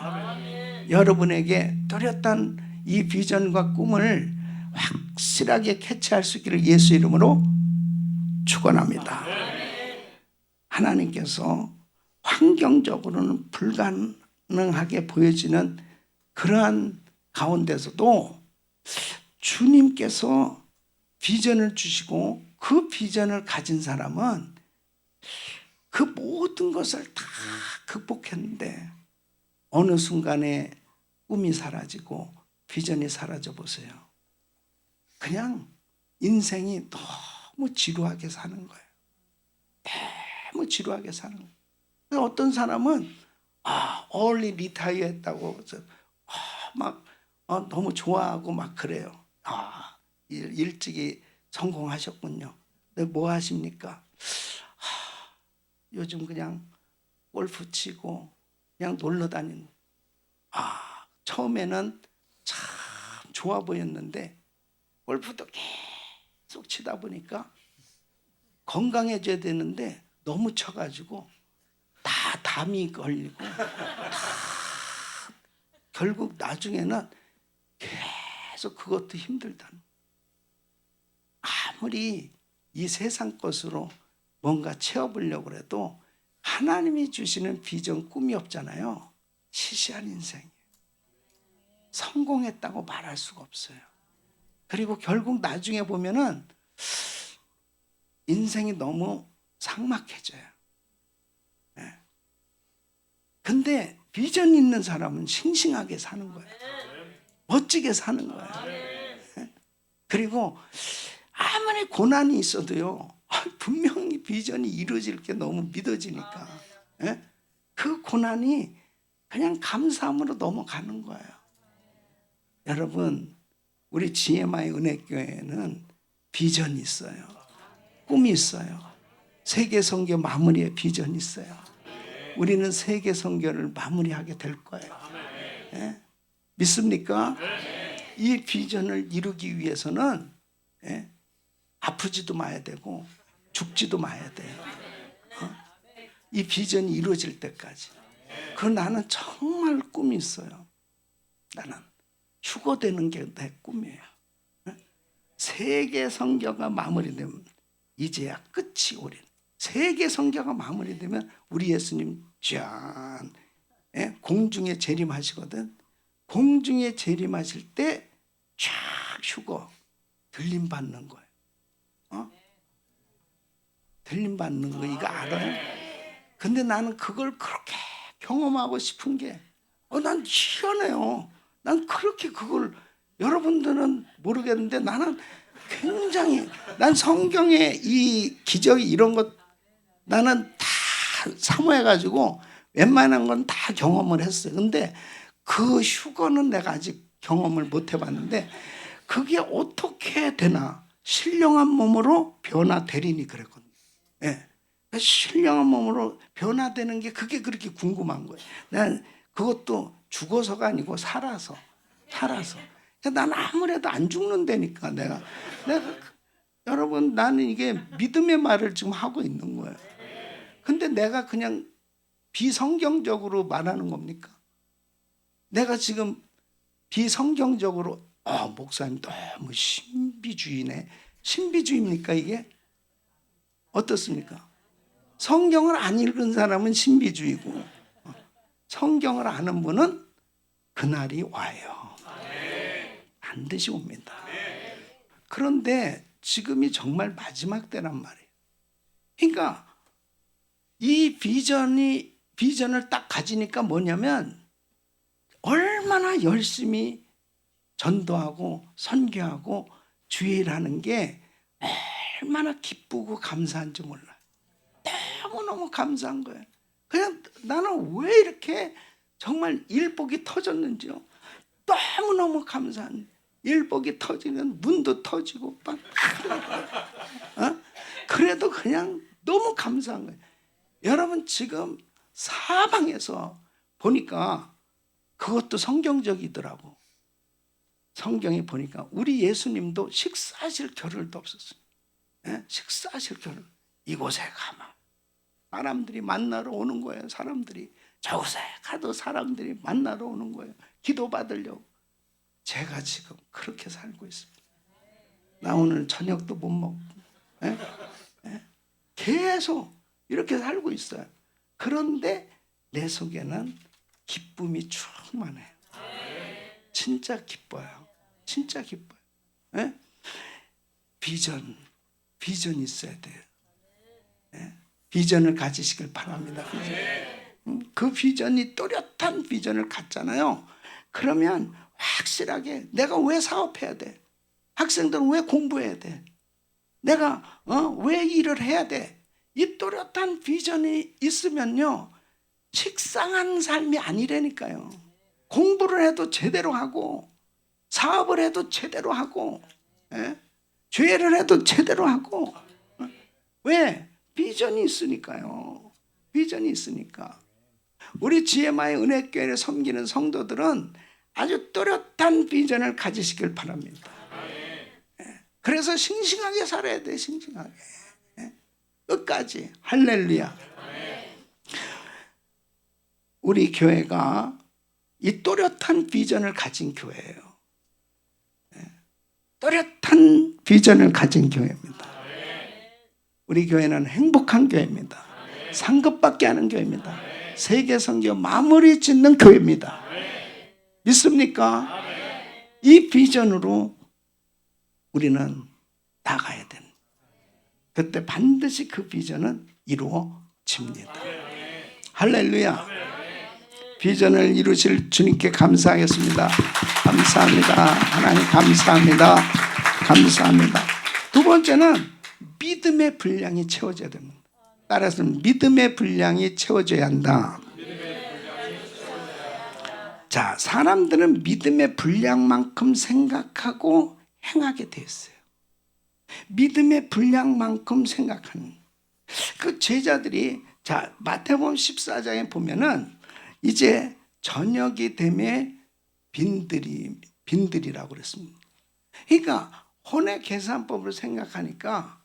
여러분에게 뚜렷한 이 비전과 꿈을 확실하게 캐치할 수 있기를 예수 이름으로 축원합니다. 하나님께서 환경적으로는 불가능하게 보여지는 그러한 가운데서도 주님께서 비전을 주시고 그 비전을 가진 사람은 그 모든 것을 다 극복했는데 어느 순간에 꿈이 사라지고 비전이 사라져 보세요. 그냥 인생이 너무 지루하게 사는 거예요. 너무 너무 지루하게 사는 거예요. 그래서 어떤 사람은 얼리 리타이어 했다고 막 너무 좋아하고 막 그래요. 일찍이 성공하셨군요. 근데 뭐 하십니까? 요즘 그냥 골프 치고 그냥 놀러 다니는. 처음에는 참 좋아 보였는데 골프도 계속 치다 보니까 건강해져야 되는데 너무 쳐가지고 다 담이 걸리고 결국 나중에는 계속 그것도 힘들다는. 아무리 이 세상 것으로 뭔가 채워보려고 해도 하나님이 주시는 비전, 꿈이 없잖아요. 시시한 인생. 성공했다고 말할 수가 없어요. 그리고 결국 나중에 보면은 인생이 너무 삭막해져요. 근데 비전 있는 사람은 싱싱하게 사는 거예요. 멋지게 사는 거예요. 그리고 아무리 고난이 있어도요, 분명히 비전이 이루어질 게 너무 믿어지니까 그 고난이 그냥 감사함으로 넘어가는 거예요. 여러분, 우리 GMI 은혜교회는 비전이 있어요. 꿈이 있어요. 세계 선교 마무리에 비전이 있어요. 우리는 세계 선교를 마무리하게 될 거예요. 믿습니까? 이 비전을 이루기 위해서는 아프지도 마야 되고 죽지도 마야 돼요. 이 비전이 이루어질 때까지. 나는 정말 꿈이 있어요. 나는 휴거되는 게 내 꿈이에요. 세계 선교가 마무리되면 이제야 끝이 오린. 세계 선교가 마무리되면 우리 예수님 짠 공중에 재림하시거든. 공중에 재림하실 때 쫙 휴거 들림 받는 거예요. 들림 받는 거 이거 알아요? 근데 나는 그걸 그렇게 경험하고 싶은 게 난 희한해요. 난 그렇게 그걸 여러분들은 모르겠는데 나는 굉장히 난 성경의 이 기적이 이런 것 나는 다 사모해가지고 웬만한 건 다 경험을 했어요. 근데 그 휴거는 내가 아직 경험을 못 해봤는데 그게 어떻게 되나. 신령한 몸으로 변화되리니 그랬거든요. 신령한 몸으로 변화되는 게 그게 그렇게 궁금한 거예요. 난 그것도 죽어서가 아니고 살아서. 난 아무래도 안 죽는다니까 내가 여러분 나는 이게 믿음의 말을 지금 하고 있는 거예요. 근데 내가 그냥 비성경적으로 말하는 겁니까? 내가 지금 비성경적으로 목사님 너무 신비주의네. 신비주의입니까 이게? 어떻습니까? 성경을 안 읽은 사람은 신비주의고 성경을 아는 분은 그날이 와요. 반드시 옵니다. 그런데 지금이 정말 마지막 때란 말이에요. 그러니까 이 비전을 딱 가지니까 뭐냐면 얼마나 열심히 전도하고 선교하고 주일하는 게 얼마나 기쁘고 감사한지 몰라요. 너무너무 감사한 거예요. 그냥 나는 왜 이렇게 정말 일복이 터졌는지요. 너무너무 감사한. 일복이 터지면 문도 터지고 그래도 그냥 너무 감사한 거예요. 여러분 지금 사방에서 보니까 그것도 성경적이더라고. 성경에 보니까 우리 예수님도 식사하실 겨를도 없었어요. 식사하실 겨를. 이곳에 가면 사람들이 만나러 오는 거예요. 사람들이 저곳에 가도 사람들이 만나러 오는 거예요. 기도 받으려고. 제가 지금 그렇게 살고 있습니다. 나 오늘 저녁도 못 먹고 계속 이렇게 살고 있어요. 그런데 내 속에는 기쁨이 충만해요. 진짜 기뻐요. 진짜 기뻐요. 비전이 있어야 돼요. 비전을 가지시길 바랍니다. 그 비전이 또렷한 비전을 갖잖아요. 그러면 확실하게 내가 왜 사업해야 돼? 학생들은 왜 공부해야 돼? 내가 왜 일을 해야 돼? 이 또렷한 비전이 있으면요, 식상한 삶이 아니라니까요. 공부를 해도 제대로 하고, 사업을 해도 제대로 하고, 예? 죄를 해도 제대로 하고. 왜? 비전이 있으니까요. 비전이 있으니까. 우리 GMI 은혜교회를 섬기는 성도들은 아주 또렷한 비전을 가지시길 바랍니다. 그래서 싱싱하게 살아야 돼, 싱싱하게. 끝까지. 할렐루야. 우리 교회가 이 또렷한 비전을 가진 교회예요. 또렷한 비전을 가진 교회입니다. 우리 교회는 행복한 교회입니다. 상급받게 하는 교회입니다. 세계 선교 마무리 짓는 교회입니다. 믿습니까? 이 비전으로 우리는 나가야 되는. 그때 반드시 그 비전은 이루어집니다. 할렐루야. 비전을 이루실 주님께 감사하겠습니다. 감사합니다. 하나님 감사합니다. 감사합니다. 두 번째는 믿음의 분량이 채워져야 됩니다. 따라서 믿음의 분량이 채워져야 한다. 자, 사람들은 믿음의 분량만큼 생각하고 행하게 돼 있어요. 믿음의 분량만큼 생각하는 그 제자들이, 자, 마태복음 14장에 보면은 이제 저녁이 되면 빈들이라고 그랬습니다. 그러니까 혼의 계산법을 생각하니까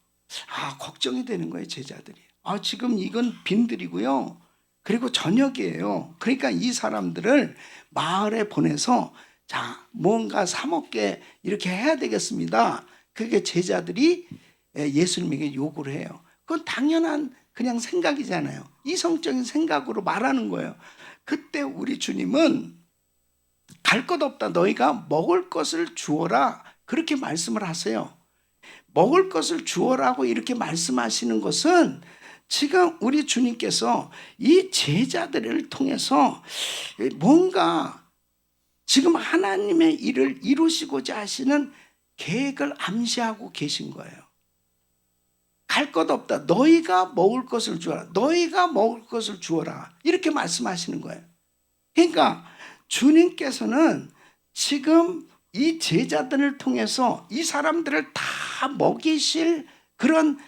걱정이 되는 거예요, 제자들이. 지금 이건 빈들이고요. 그리고 저녁이에요. 그러니까 이 사람들을 마을에 보내서 자, 뭔가 사 먹게 이렇게 해야 되겠습니다. 그게 제자들이 예수님에게 요구를 해요. 그건 당연한 그냥 생각이잖아요. 이성적인 생각으로 말하는 거예요. 그때 우리 주님은 갈 것 없다. 너희가 먹을 것을 주어라. 그렇게 말씀을 하세요. 먹을 것을 주어라고 이렇게 말씀하시는 것은 지금 우리 주님께서 이 제자들을 통해서 뭔가 지금 하나님의 일을 이루시고자 하시는 계획을 암시하고 계신 거예요. 갈 것 없다. 너희가 먹을 것을 주어라. 너희가 먹을 것을 주어라. 이렇게 말씀하시는 거예요. 그러니까 주님께서는 지금 이 제자들을 통해서 이 사람들을 다 먹이실 그런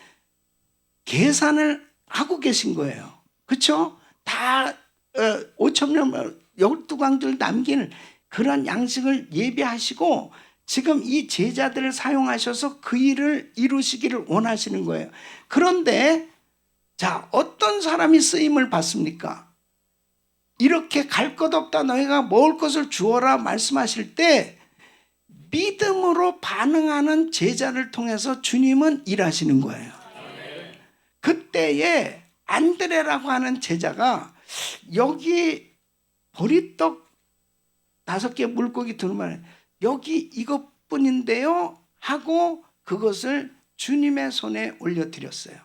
계산을 하고 계신 거예요. 그렇죠? 다 5천 명 12광주를 남길 그런 양식을 예비하시고 지금 이 제자들을 사용하셔서 그 일을 이루시기를 원하시는 거예요. 그런데 자, 어떤 사람이 쓰임을 받습니까? 이렇게 갈 것 없다. 너희가 먹을 것을 주어라 말씀하실 때 믿음으로 반응하는 제자를 통해서 주님은 일하시는 거예요. 그때에 안드레라고 하는 제자가 여기 보리떡 5개 물고기 두루마리 여기 이것뿐인데요 하고 그것을 주님의 손에 올려드렸어요.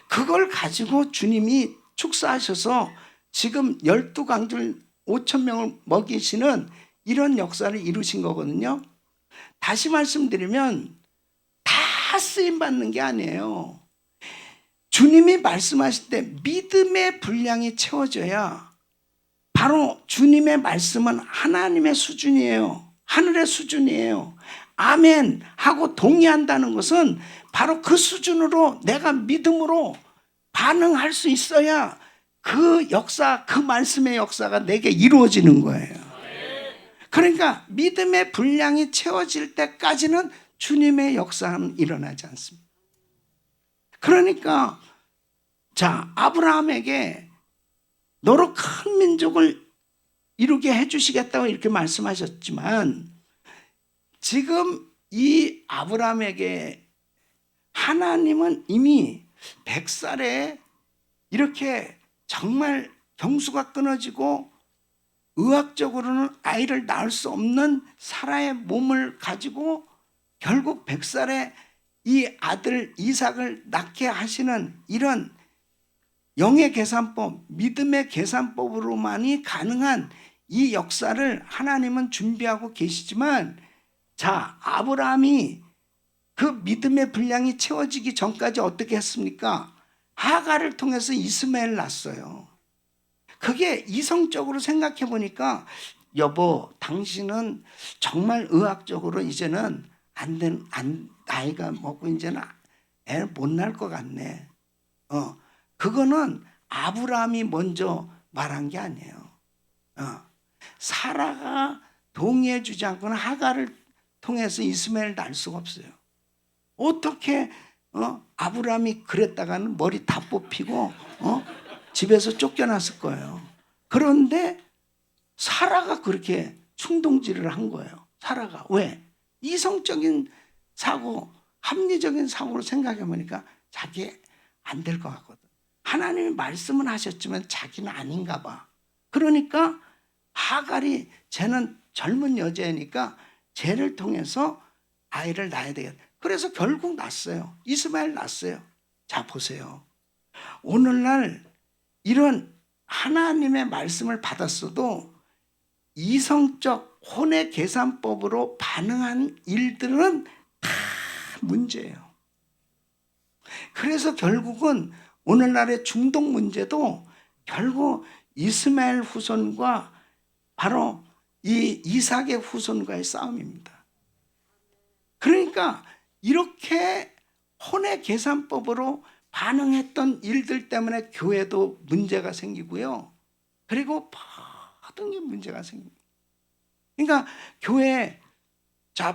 그걸 가지고 주님이 축사하셔서 지금 12광주를 5천 명을 먹이시는 이런 역사를 이루신 거거든요. 다시 말씀드리면 다 쓰임받는 게 아니에요. 주님이 말씀하실 때 믿음의 분량이 채워져야 바로 주님의 말씀은 하나님의 수준이에요. 하늘의 수준이에요. 아멘 하고 동의한다는 것은 바로 그 수준으로 내가 믿음으로 반응할 수 있어야 그 역사, 그 말씀의 역사가 내게 이루어지는 거예요. 그러니까 믿음의 분량이 채워질 때까지는 주님의 역사는 일어나지 않습니다. 그러니까 자, 아브라함에게 너로 큰 민족을 이루게 해주시겠다고 이렇게 말씀하셨지만 지금 이 아브라함에게 하나님은 이미 100살에 이렇게 정말 경수가 끊어지고 의학적으로는 아이를 낳을 수 없는 사라의 몸을 가지고 결국 100살에 이 아들 이삭을 낳게 하시는 이런 영의 계산법, 믿음의 계산법으로만이 가능한 이 역사를 하나님은 준비하고 계시지만 자, 아브라함이 그 믿음의 분량이 채워지기 전까지 어떻게 했습니까? 하갈을 통해서 이스마엘 낳았어요. 그게 이성적으로 생각해 보니까 여보, 당신은 정말 의학적으로 이제는 나이가 먹고 이제는 애 못 낳을 것 같네. 그거는 아브라함이 먼저 말한 게 아니에요. 사라가 동의해 주지 않고는 하갈을 통해서 이스마엘을 낳을 수가 없어요. 어떻게 아브라함이 그랬다가는 머리 다 뽑히고 집에서 쫓겨났을 거예요. 그런데 사라가 그렇게 충동질을 한 거예요. 사라가 왜? 이성적인 사고, 합리적인 사고로 생각해 보니까 자기 안 될 것 같거든. 하나님이 말씀은 하셨지만 자기는 아닌가 봐. 그러니까 하갈이 쟤는 젊은 여자이니까 쟤를 통해서 아이를 낳아야 되겠다. 그래서 결국 낳았어요. 이스마엘 낳았어요. 자, 보세요. 오늘날 이런 하나님의 말씀을 받았어도 이성적 혼의 계산법으로 반응한 일들은 다 문제예요. 그래서 결국은 오늘날의 중동 문제도 결국 이스마엘 후손과 바로 이 이삭의 후손과의 싸움입니다. 그러니까 이렇게 혼의 계산법으로 반응했던 일들 때문에 교회도 문제가 생기고요. 그리고 모든 게 문제가 생깁니다. 그러니까 교회에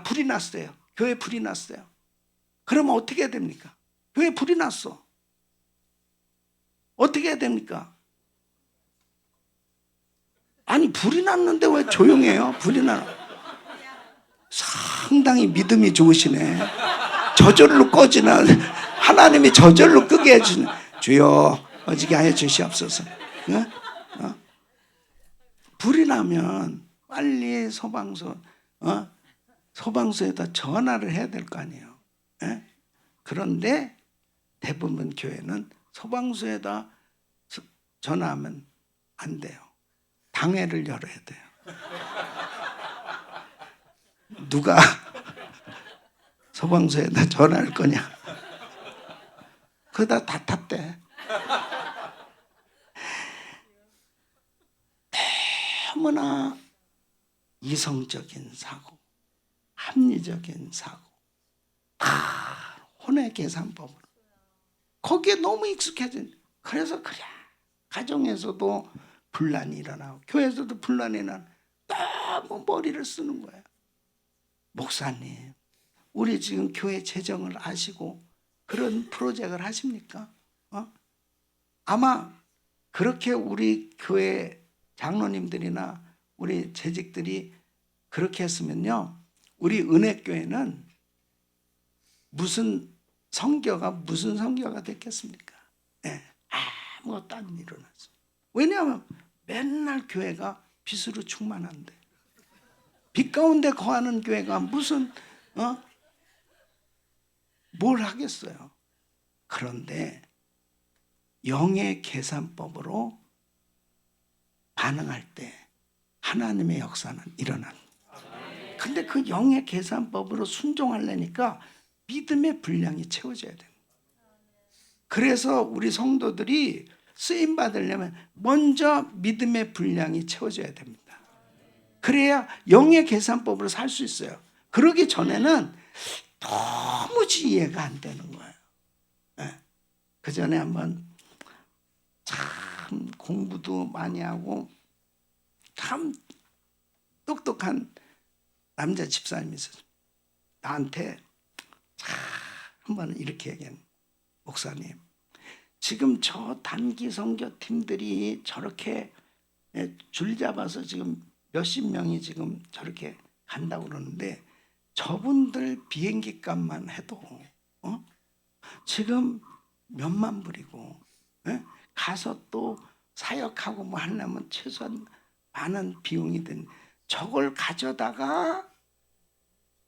불이 났어요. 교회에 불이 났어요. 그러면 어떻게 해야 됩니까? 교회에 불이 났어. 어떻게 해야 됩니까? 아니, 불이 났는데 왜 조용해요? 불이 나. 상당히 믿음이 좋으시네. 저절로 꺼지나. 하나님이 저절로 끄게 해주네. 주여 꺼지게 하여 주시옵소서. 불이 나면 빨리 소방서에다 전화를 해야 될 거 아니에요. 그런데 대부분 교회는 소방서에다 전화하면 안 돼요. 당회를 열어야 돼요. 누가 소방서에다 전화할 거냐? 그러다 다 탔대. 너무나 이성적인 사고, 합리적인 사고, 다 혼의 계산법으로. 거기에 너무 익숙해진. 그래서 그래. 가정에서도 분란이 일어나고 교회에서도 분란이 일어나고 너무 머리를 쓰는 거예요. 목사님, 우리 지금 교회 재정을 아시고 그런 프로젝트를 하십니까? 아마 그렇게 우리 교회 장로님들이나 우리 재직들이 그렇게 했으면요, 우리 은혜교회는 무슨 성교가 됐겠습니까? 네, 아무것도 안 일어났어. 왜냐하면 맨날 교회가 빛으로 충만한데, 빛 가운데 거하는 교회가 무슨 뭘 하겠어요. 그런데 영의 계산법으로 반응할 때 하나님의 역사는 일어납니다. 근데 그 영의 계산법으로 순종하려니까 믿음의 분량이 채워져야 됩니다. 그래서 우리 성도들이 쓰임 받으려면 먼저 믿음의 분량이 채워져야 됩니다. 그래야 영의 계산법으로 살 수 있어요. 그러기 전에는 도무지 이해가 안 되는 거예요. 그 전에 한번 참 공부도 많이 하고 참 똑똑한 남자 집사님이 있었어요. 나한테 한 번은 이렇게 얘기한, 목사님, 지금 저 단기 선교팀들이 저렇게 줄 잡아서 지금 몇십 명이 지금 저렇게 간다고 그러는데 저분들 비행기 값만 해도 지금 몇만 불이고, 가서 또 사역하고 뭐 하려면 최소한 많은 비용이 든, 저걸 가져다가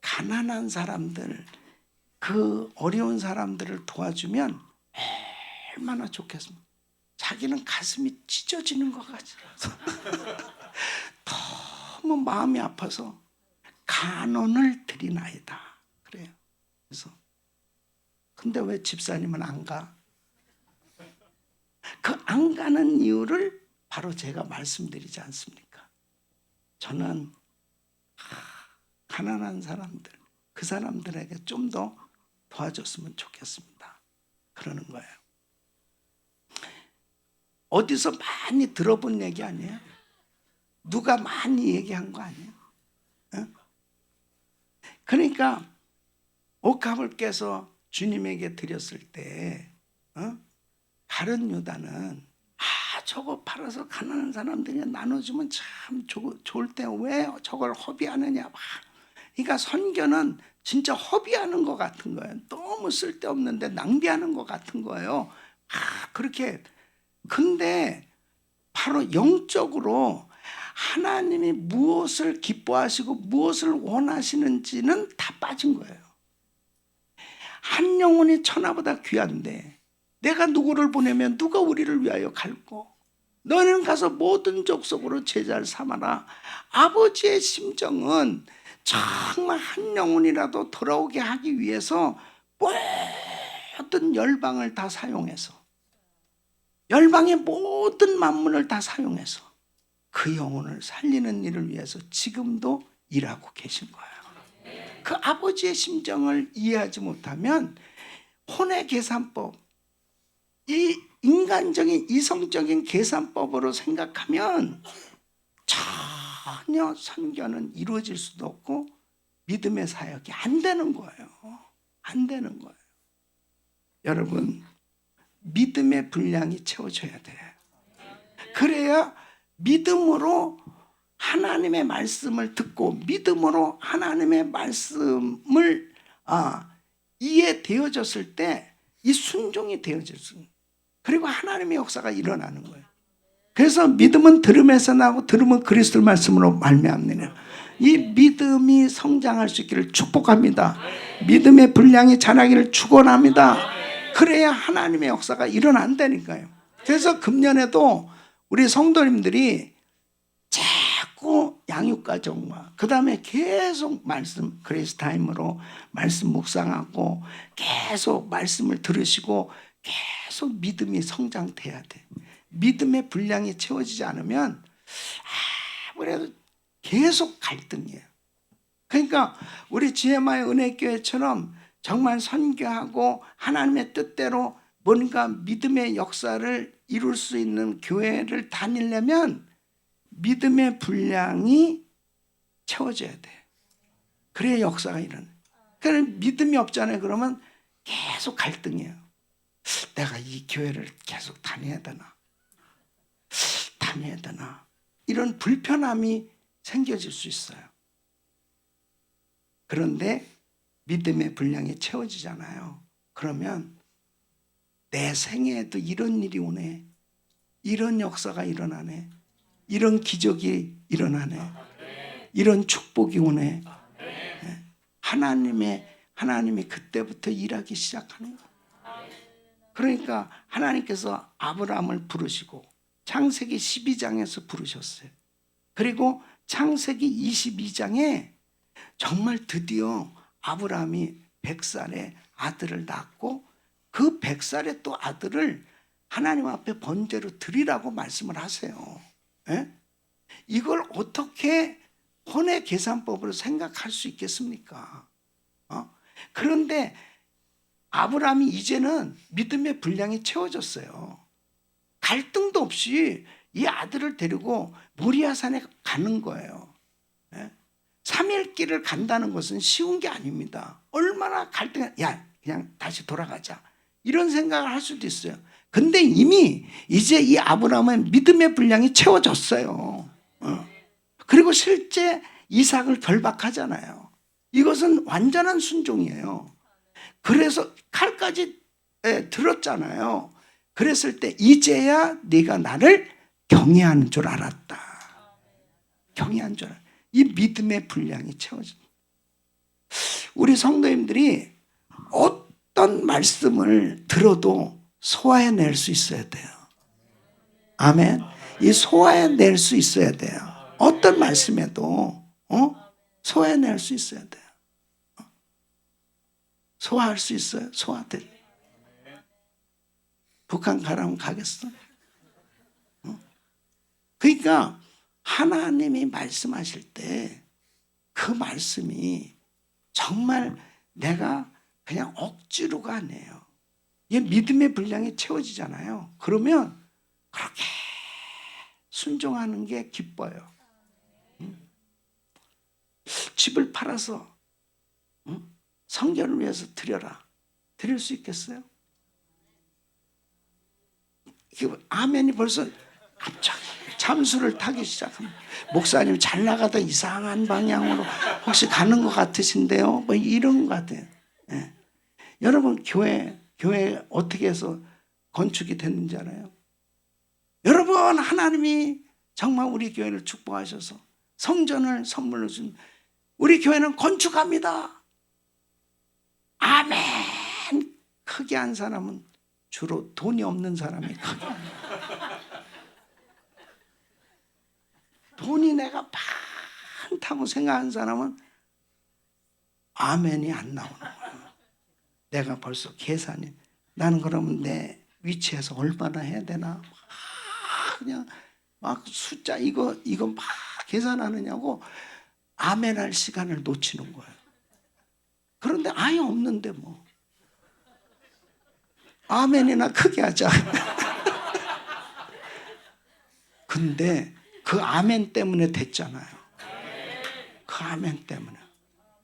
가난한 사람들, 그 어려운 사람들을 도와주면 얼마나 좋겠습니까? 자기는 가슴이 찢어지는 것 같아서 너무 마음이 아파서 간언을 드리나이다 그래요. 그래서 근데 왜 집사님은 안 가? 그 안 가는 이유를 바로 제가 말씀드리지 않습니까? 저는 가난한 사람들, 그 사람들에게 좀 더 도와줬으면 좋겠습니다. 그러는 거예요. 어디서 많이 들어본 얘기 아니에요? 누가 많이 얘기한 거 아니에요? 어? 그러니까 옥합을께서 주님에게 드렸을 때 가룟 유다는 저거 팔아서 가난한 사람들이 나눠주면 참 좋을 때 왜 저걸 허비하느냐 막. 그러니까 선교는 진짜 허비하는 것 같은 거예요. 너무 쓸데없는데 낭비하는 것 같은 거예요. 그렇게. 근데 바로 영적으로 하나님이 무엇을 기뻐하시고 무엇을 원하시는지는 다 빠진 거예요. 한 영혼이 천하보다 귀한데 내가 누구를 보내면 누가 우리를 위하여 갈고, 너는 가서 모든 족속으로 제자를 삼아라. 아버지의 심정은 정말 한 영혼이라도 돌아오게 하기 위해서 모든 열방을 다 사용해서, 열방의 모든 만문을 다 사용해서 그 영혼을 살리는 일을 위해서 지금도 일하고 계신 거예요. 그 아버지의 심정을 이해하지 못하면 혼의 계산법, 이 인간적인 이성적인 계산법으로 생각하면 전혀 선교는 이루어질 수도 없고 믿음의 사역이 안 되는 거예요. 안 되는 거예요. 여러분, 믿음의 분량이 채워져야 돼요. 그래야 믿음으로 하나님의 말씀을 듣고 믿음으로 하나님의 말씀을 이해되어졌을 때 이 순종이 되어질 수 있어요. 그리고 하나님의 역사가 일어나는 거예요. 그래서 믿음은 들음에서 나고 들음은 그리스도의 말씀으로 말미암느니라. 이 믿음이 성장할 수 있기를 축복합니다. 믿음의 분량이 자라기를 축원합니다. 그래야 하나님의 역사가 일어난다니까요. 그래서 금년에도 우리 성도님들이 자꾸 양육가정과 그 다음에 계속 말씀 그레이스 타임으로 말씀 묵상하고 계속 말씀을 들으시고 계속 믿음이 성장돼야 돼. 믿음의 분량이 채워지지 않으면 아무래도 계속 갈등이에요. 그러니까 우리 GMI 은혜교회처럼 정말 선교하고 하나님의 뜻대로 뭔가 믿음의 역사를 이룰 수 있는 교회를 다니려면 믿음의 분량이 채워져야 돼. 그래야 역사가 일어나. 그러니까 믿음이 없잖아요. 그러면 계속 갈등이에요. 내가 이 교회를 계속 다녀야 되나? 다녀야 되나? 이런 불편함이 생겨질 수 있어요. 그런데 믿음의 분량이 채워지잖아요. 그러면 내 생애에도 이런 일이 오네. 이런 역사가 일어나네. 이런 기적이 일어나네. 이런 축복이 오네. 하나님이 그때부터 일하기 시작하는 거예요. 그러니까 하나님께서 아브라함을 부르시고 창세기 12장에서 부르셨어요. 그리고 창세기 22장에 정말 드디어 아브라함이 100살에 아들을 낳고 그 100살의 또 아들을 하나님 앞에 번제로 드리라고 말씀을 하세요. 예? 이걸 어떻게 혼의 계산법으로 생각할 수 있겠습니까? 그런데 아브라함이 이제는 믿음의 분량이 채워졌어요. 갈등도 없이 이 아들을 데리고 모리아산에 가는 거예요. 3일 길을 간다는 것은 쉬운 게 아닙니다. 얼마나 그냥 다시 돌아가자. 이런 생각을 할 수도 있어요. 근데 이미 이제 이 아브라함은 믿음의 분량이 채워졌어요. 그리고 실제 이삭을 결박하잖아요. 이것은 완전한 순종이에요. 그래서 칼까지 들었잖아요. 그랬을 때 이제야 네가 나를 경외하는 줄 알았다. 경외한 줄 알았다. 이 믿음의 분량이 채워집니다. 우리 성도님들이 어떤 말씀을 들어도 소화해낼 수 있어야 돼요. 아멘. 이 소화해낼 수 있어야 돼요. 어떤 말씀에도 소화해낼 수 있어야 돼요. 소화할 수 있어요. 소화될. 북한 가라면 가겠어? 그러니까 하나님이 말씀하실 때 그 말씀이 정말 내가 그냥 억지로가 아니에요. 이게 믿음의 분량이 채워지잖아요. 그러면 그렇게 순종하는 게 기뻐요. 집을 팔아서 성전을 위해서 드려라. 드릴 수 있겠어요? 아멘이 벌써 갑자기 잠수를 타기 시작합니다. 목사님 잘 나가다 이상한 방향으로 혹시 가는 것 같으신데요? 뭐 이런 것 같아요. 예. 여러분 교회 어떻게 해서 건축이 됐는지 알아요? 여러분 하나님이 정말 우리 교회를 축복하셔서 성전을 선물로 준 우리 교회는 건축합니다. 아멘. 크게 한 사람은 주로 돈이 없는 사람이 크게 합니다. 돈이 내가 많다고 생각하는 사람은 아멘이 안 나오는 거예요. 내가 벌써 계산이 나는 그러면 내 위치에서 얼마나 해야 되나 그냥 막 숫자 이거 막 계산하느냐고 아멘할 시간을 놓치는 거예요. 그런데 아예 없는데 뭐 아멘이나 크게 하자. 근데 그 아멘 때문에 됐잖아요. 그 아멘 때문에.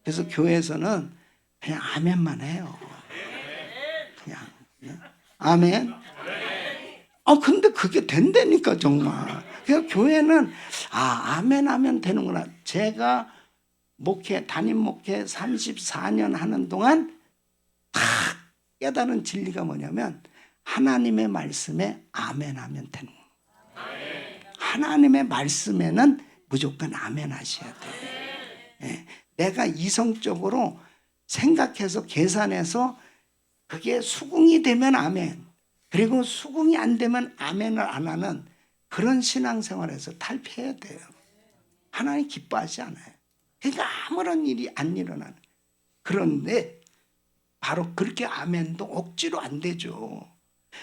그래서 교회에서는 그냥 아멘만 해요. 그냥 아멘. 근데 그게 된다니까 정말. 그러니까 교회는 아멘 하면 되는구나. 제가 담임 목회 34년 하는 동안 다 깨달은 진리가 뭐냐면 하나님의 말씀에 아멘 하면 되는 거예요. 하나님의 말씀에는 무조건 아멘 하셔야 돼요. 예. 내가 이성적으로 생각해서 계산해서 그게 수긍이 되면 아멘, 그리고 수긍이 안 되면 아멘을 안 하는 그런 신앙생활에서 탈피해야 돼요. 하나님 기뻐하지 않아요. 그러니까 아무런 일이 안 일어나는. 그런데 바로 그렇게 아멘도 억지로 안 되죠.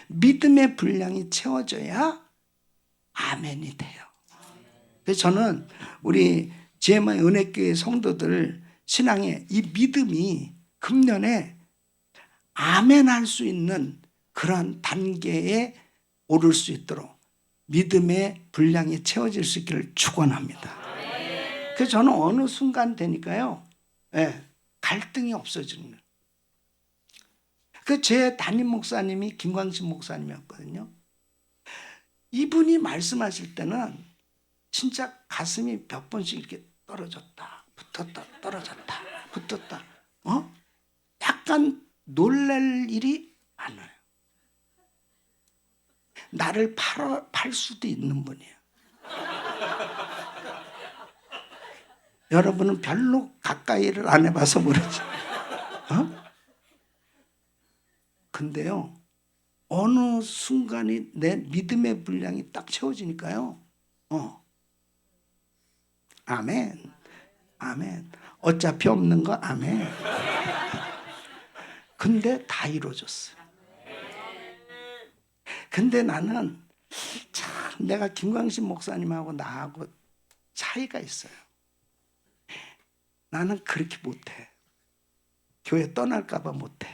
믿음의 분량이 채워져야 아멘이 돼요. 그래서 저는 우리 GMI 은혜교회 성도들 신앙에 이 믿음이 금년에 아멘 할 수 있는 그러한 단계에 오를 수 있도록 믿음의 분량이 채워질 수 있기를 축원합니다. 그래서 저는 어느 순간 되니까요, 갈등이 없어지는 거예요. 제 담임 목사님이 김광신 목사님이었거든요. 이분이 말씀하실 때는 진짜 가슴이 몇 번씩 이렇게 떨어졌다, 붙었다, 떨어졌다, 붙었다. 약간 놀랄 일이 많아요. 나를 팔 수도 있는 분이에요. 여러분은 별로 가까이를 안 해봐서 모르지. 근데요, 어느 순간이 내 믿음의 분량이 딱 채워지니까요. 아멘. 아멘. 어차피 없는 거 아멘. 근데 다 이루어졌어요. 근데 나는 참 내가 김광신 목사님하고 나하고 차이가 있어요. 나는 그렇게 못해. 교회 떠날까 봐 못해.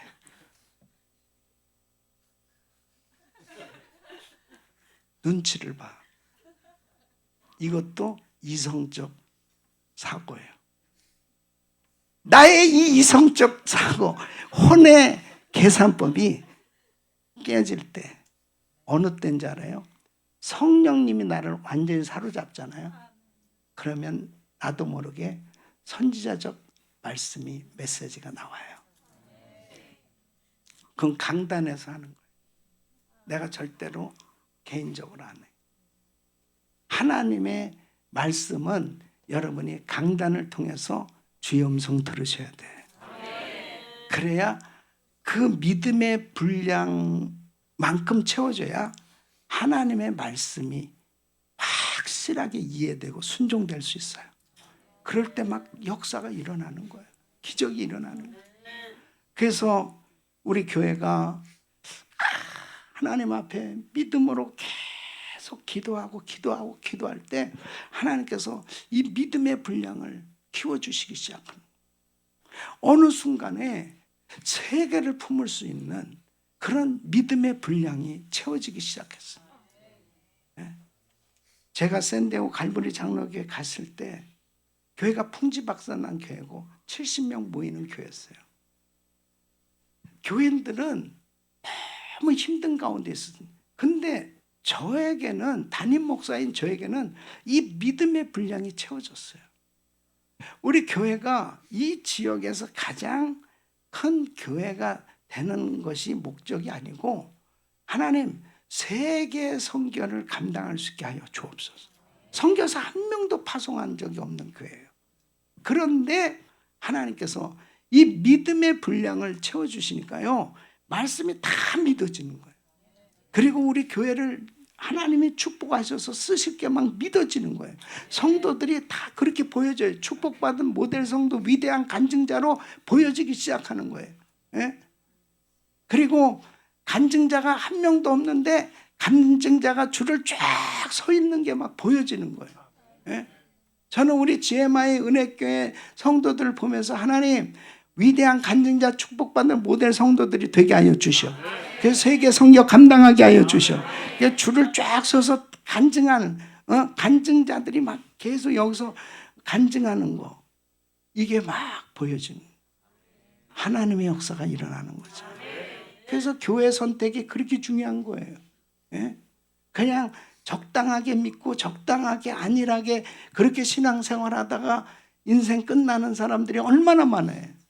눈치를 봐. 이것도 이성적 사고예요. 나의 이 이성적 사고, 혼의 계산법이 깨질 때 어느 때인지 알아요? 성령님이 나를 완전히 사로잡잖아요. 그러면 나도 모르게 선지자적 말씀이 메시지가 나와요. 그건 강단에서 하는 거예요. 내가 절대로 개인적으로 안 해. 하나님의 말씀은 여러분이 강단을 통해서 주의 음성 들으셔야 돼. 그래야 그 믿음의 분량만큼 채워져야 하나님의 말씀이 확실하게 이해되고 순종될 수 있어요. 그럴 때 막 역사가 일어나는 거예요. 기적이 일어나는 거예요. 그래서 우리 교회가 하나님 앞에 믿음으로 계속 기도할 때 하나님께서 이 믿음의 분량을 키워주시기 시작합니다. 어느 순간에 세계를 품을 수 있는 그런 믿음의 분량이 채워지기 시작했어요. 제가 샌디에고 갈보리 장로교회 갔을 때 교회가 풍지박산난 교회고 70명 모이는 교회였어요. 교인들은 너무 힘든 가운데 있었어요. 근데 저에게는, 담임 목사인 저에게는 이 믿음의 분량이 채워졌어요. 우리 교회가 이 지역에서 가장 큰 교회가 되는 것이 목적이 아니고, 하나님 세계 선교를 감당할 수 있게 하여 주옵소서. 선교사 한 명도 파송한 적이 없는 교회예요. 그런데 하나님께서 이 믿음의 분량을 채워주시니까요, 말씀이 다 믿어지는 거예요. 그리고 우리 교회를 하나님이 축복하셔서 쓰실 게 막 믿어지는 거예요. 성도들이 다 그렇게 보여져요. 축복받은 모델 성도, 위대한 간증자로 보여지기 시작하는 거예요. 예? 그리고 간증자가 한 명도 없는데 간증자가 줄을 쫙 서 있는 게 막 보여지는 거예요. 예? 저는 우리 GMI 은혜교회 성도들을 보면서 하나님, 위대한 간증자 축복받는 모델 성도들이 되게 하여 주시오. 그래서 세계 선교 감당하게 하여 주시오. 줄을 쫙 서서 간증하는 간증자들이 막 계속 여기서 간증하는 거, 이게 막 보여지는 하나님의 역사가 일어나는 거죠. 그래서 교회 선택이 그렇게 중요한 거예요. 예? 그냥 적당하게 믿고 적당하게 안일하게 그렇게 신앙생활하다가 인생 끝나는 사람들이 얼마나 많아요.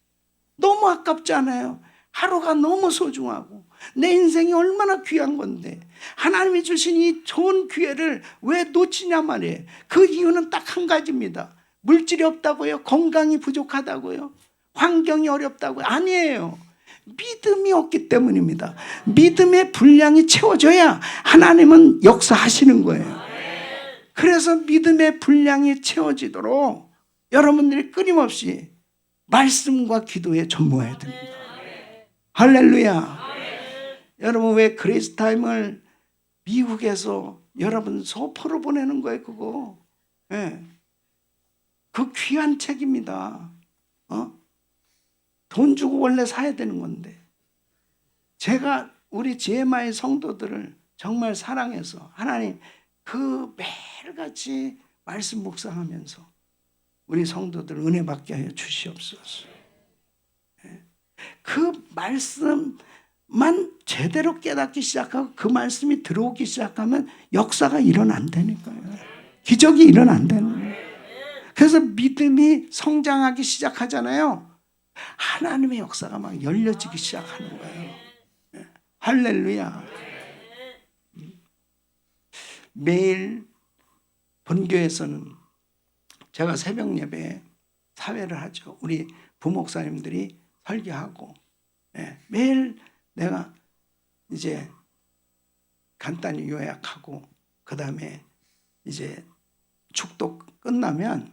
너무 아깝지 않아요? 하루가 너무 소중하고 내 인생이 얼마나 귀한 건데 하나님이 주신 이 좋은 기회를 왜 놓치냐 말이에요. 그 이유는 딱 한 가지입니다. 물질이 없다고요? 건강이 부족하다고요? 환경이 어렵다고요? 아니에요. 믿음이 없기 때문입니다. 믿음의 분량이 채워져야 하나님은 역사하시는 거예요. 그래서 믿음의 분량이 채워지도록 여러분들이 끊임없이 말씀과 기도에 전무해야 됩니다. 할렐루야. 여러분, 왜 그레이스타임을 미국에서 여러분 소포로 보내는 거예요? 그거. 예. 그 귀한 책입니다. 돈 주고 원래 사야 되는 건데, 제가 우리 GMI 성도들을 정말 사랑해서 하나님 그 매일같이 말씀 묵상하면서 우리 성도들 은혜 받게 하여 주시옵소서. 그 말씀만 제대로 깨닫기 시작하고 그 말씀이 들어오기 시작하면 역사가 일어난다니까요. 기적이 일어난다는 거예요. 그래서 믿음이 성장하기 시작하잖아요. 하나님의 역사가 막 열려지기 시작하는 거예요. 할렐루야. 매일 본교에서는 제가 새벽 예배에 사회를 하죠. 우리 부목사님들이 설교하고, 매일 내가 이제 간단히 요약하고 그 다음에 이제 축도 끝나면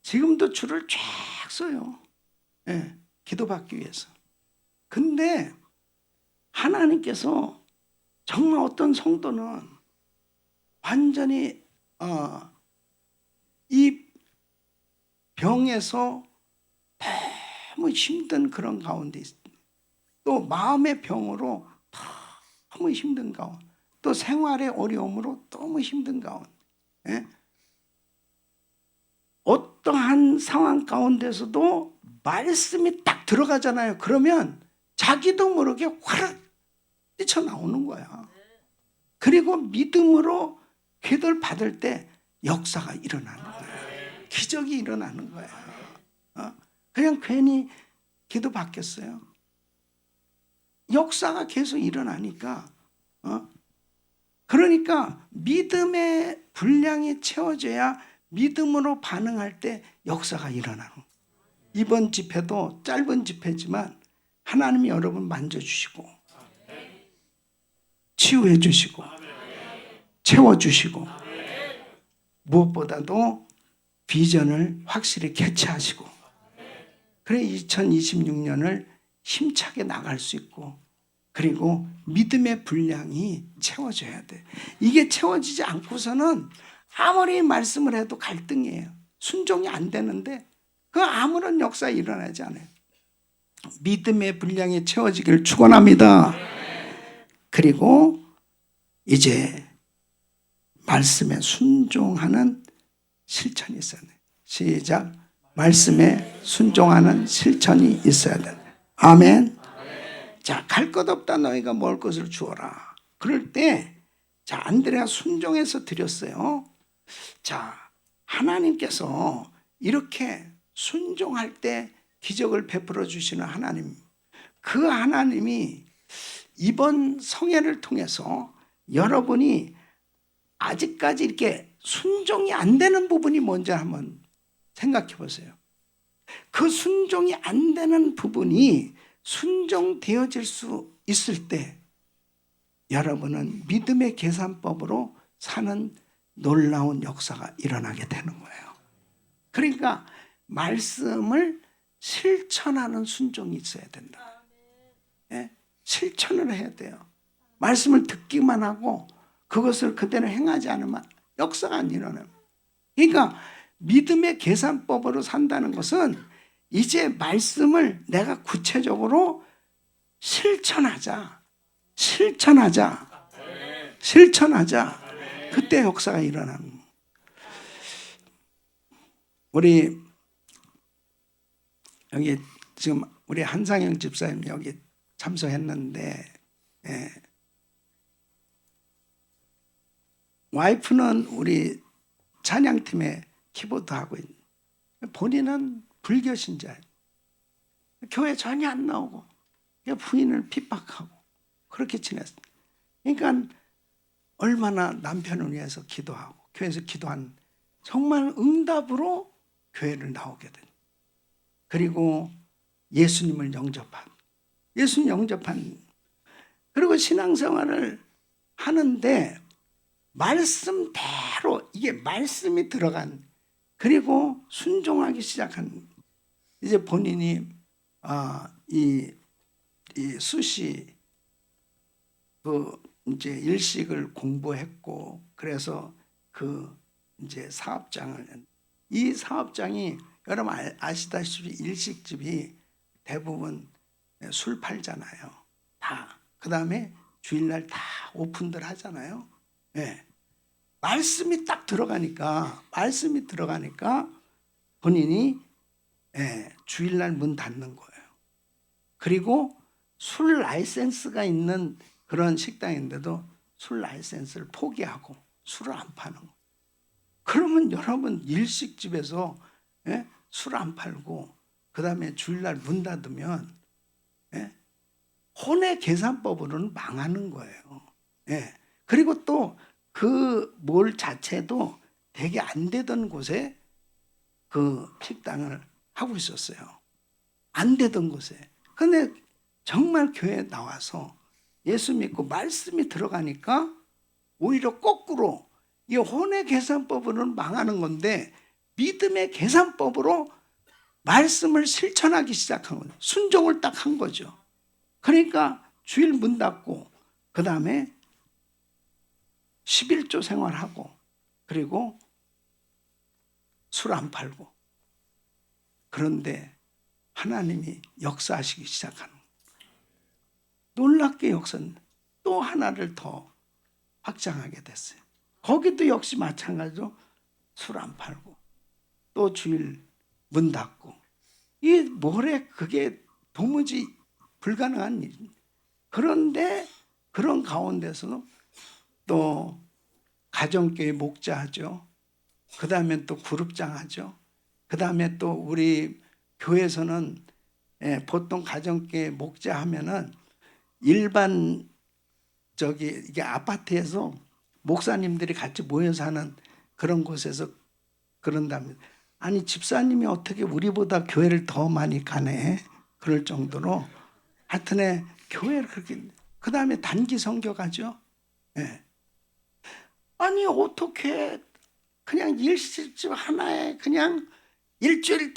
지금도 줄을 쫙 서요. 기도받기 위해서. 근데 하나님께서 정말 어떤 성도는 완전히 이 병에서 너무 힘든 그런 가운데 있습니다. 또 마음의 병으로 너무 힘든 가운데, 또 생활의 어려움으로 너무 힘든 가운데, 어떠한 상황 가운데서도 말씀이 딱 들어가잖아요. 그러면 자기도 모르게 화락 뛰쳐나오는 거야. 그리고 믿음으로 기도를 받을 때 역사가 일어나는 거야. 기적이 일어나는 거야. 그냥 괜히 기도 받겠어요. 역사가 계속 일어나니까. 그러니까 믿음의 분량이 채워져야 믿음으로 반응할 때 역사가 일어나는 거예요. 이번 집회도 짧은 집회지만 하나님이 여러분 만져주시고 치유해 주시고 채워주시고 무엇보다도 비전을 확실히 캐치하시고, 그래 2026년을 힘차게 나갈 수 있고 그리고 믿음의 분량이 채워져야 돼. 이게 채워지지 않고서는 아무리 말씀을 해도 갈등이에요. 순종이 안 되는데 그 아무런 역사 일어나지 않아요. 믿음의 분량이 채워지기를 축원합니다. 그리고 이제 말씀에 순종하는 실천이 있어야 돼. 시작. 말씀에 순종하는 실천이 있어야 돼. 아멘. 자, 갈 것 없다 너희가 먹을 것을 주어라. 그럴 때, 자, 안드레가 순종해서 드렸어요. 자, 하나님께서 이렇게 순종할 때 기적을 베풀어 주시는 하나님, 그 하나님이 이번 성회를 통해서 여러분이 아직까지 이렇게 순종이 안 되는 부분이 뭔지 한번 생각해 보세요. 그 순종이 안 되는 부분이 순종되어질 수 있을 때 여러분은 믿음의 계산법으로 사는 놀라운 역사가 일어나게 되는 거예요. 그러니까 말씀을 실천하는 순종이 있어야 된다. 예? 실천을 해야 돼요. 말씀을 듣기만 하고 그것을 그대로 행하지 않으면 역사가 안 일어나요. 그러니까 믿음의 계산법으로 산다는 것은 이제 말씀을 내가 구체적으로 실천하자. 그때 역사가 일어나는 거예요. 우리 여기 지금 우리 한상영 집사님 여기 참석했는데, 예. 와이프는 우리 찬양팀에 키보드 하고 있는, 본인은 불교 신자예요. 교회 전혀 안 나오고 부인을 핍박하고 그렇게 지냈어요. 그러니까 얼마나 남편을 위해서 기도하고 교회에서 기도한 정말 응답으로 교회를 나오게 된, 그리고 예수님을 영접한, 그리고 신앙생활을 하는데 말씀대로 이게 말씀이 들어간, 그리고 순종하기 시작한, 이제 본인이 이 수시 그 이제 일식을 공부했고, 그래서 그 이제 이 사업장이 여러분 아시다시피 일식집이 대부분 술 팔잖아요. 다. 그 다음에 주일날 다 오픈들 하잖아요. 예. 말씀이 들어가니까 본인이 주일날 문 닫는 거예요. 그리고 술 라이센스가 있는 그런 식당인데도 술 라이센스를 포기하고 술을 안 파는 거예요. 그러면 여러분 일식집에서 술 안 팔고 그 다음에 주일날 문 닫으면 혼의 계산법으로는 망하는 거예요. 그리고 또 그 몰 자체도 되게 안 되던 곳에 그 식당을 하고 있었어요. 안 되던 곳에. 근데 정말 교회에 나와서 예수 믿고 말씀이 들어가니까 오히려 거꾸로 이 혼의 계산법으로는 망하는 건데 믿음의 계산법으로 말씀을 실천하기 시작한 거예요. 순종을 딱 한 거죠. 그러니까 주일 문 닫고 그 다음에 11조 생활하고 그리고 술 안 팔고, 그런데 하나님이 역사하시기 시작하는 거예요. 놀랍게 역사는 또 하나를 더 확장하게 됐어요. 거기도 역시 마찬가지로 술 안 팔고 또 주일 문 닫고, 이 뭐래 그게 도무지 불가능한 일입니다. 그런데 그런 가운데서도 또 가정교회 목자하죠. 그 다음에 또 그룹장 하죠. 그 다음에 또 우리 교회에서는 보통 가정교회 목자 하면은 일반 이게 아파트에서 목사님들이 같이 모여서 하는 그런 곳에서 그런답니다. 아니 집사님이 어떻게 우리보다 교회를 더 많이 가네, 그럴 정도로 하여튼에 교회를 그렇게. 그 다음에 단기 선교 가죠. 아니 어떻게 그냥 일식집 하나에 그냥 일주일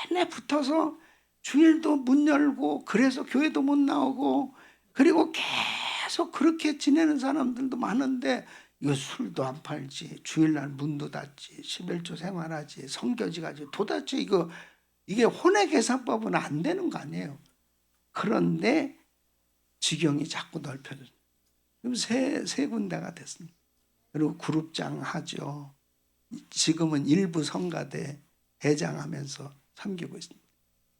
내내 붙어서 주일도 문 열고, 그래서 교회도 못 나오고 그리고 계속 그렇게 지내는 사람들도 많은데 이거 술도 안 팔지, 주일날 문도 닫지, 11조 생활하지, 성교지 가지, 도대체 이게 혼의 계산법은 안 되는 거 아니에요. 그런데 지경이 자꾸 넓혀져요. 그럼 세 군데가 됐습니다. 그리고 그룹장 하죠. 지금은 일부 성가대 대장하면서 섬기고 있습니다.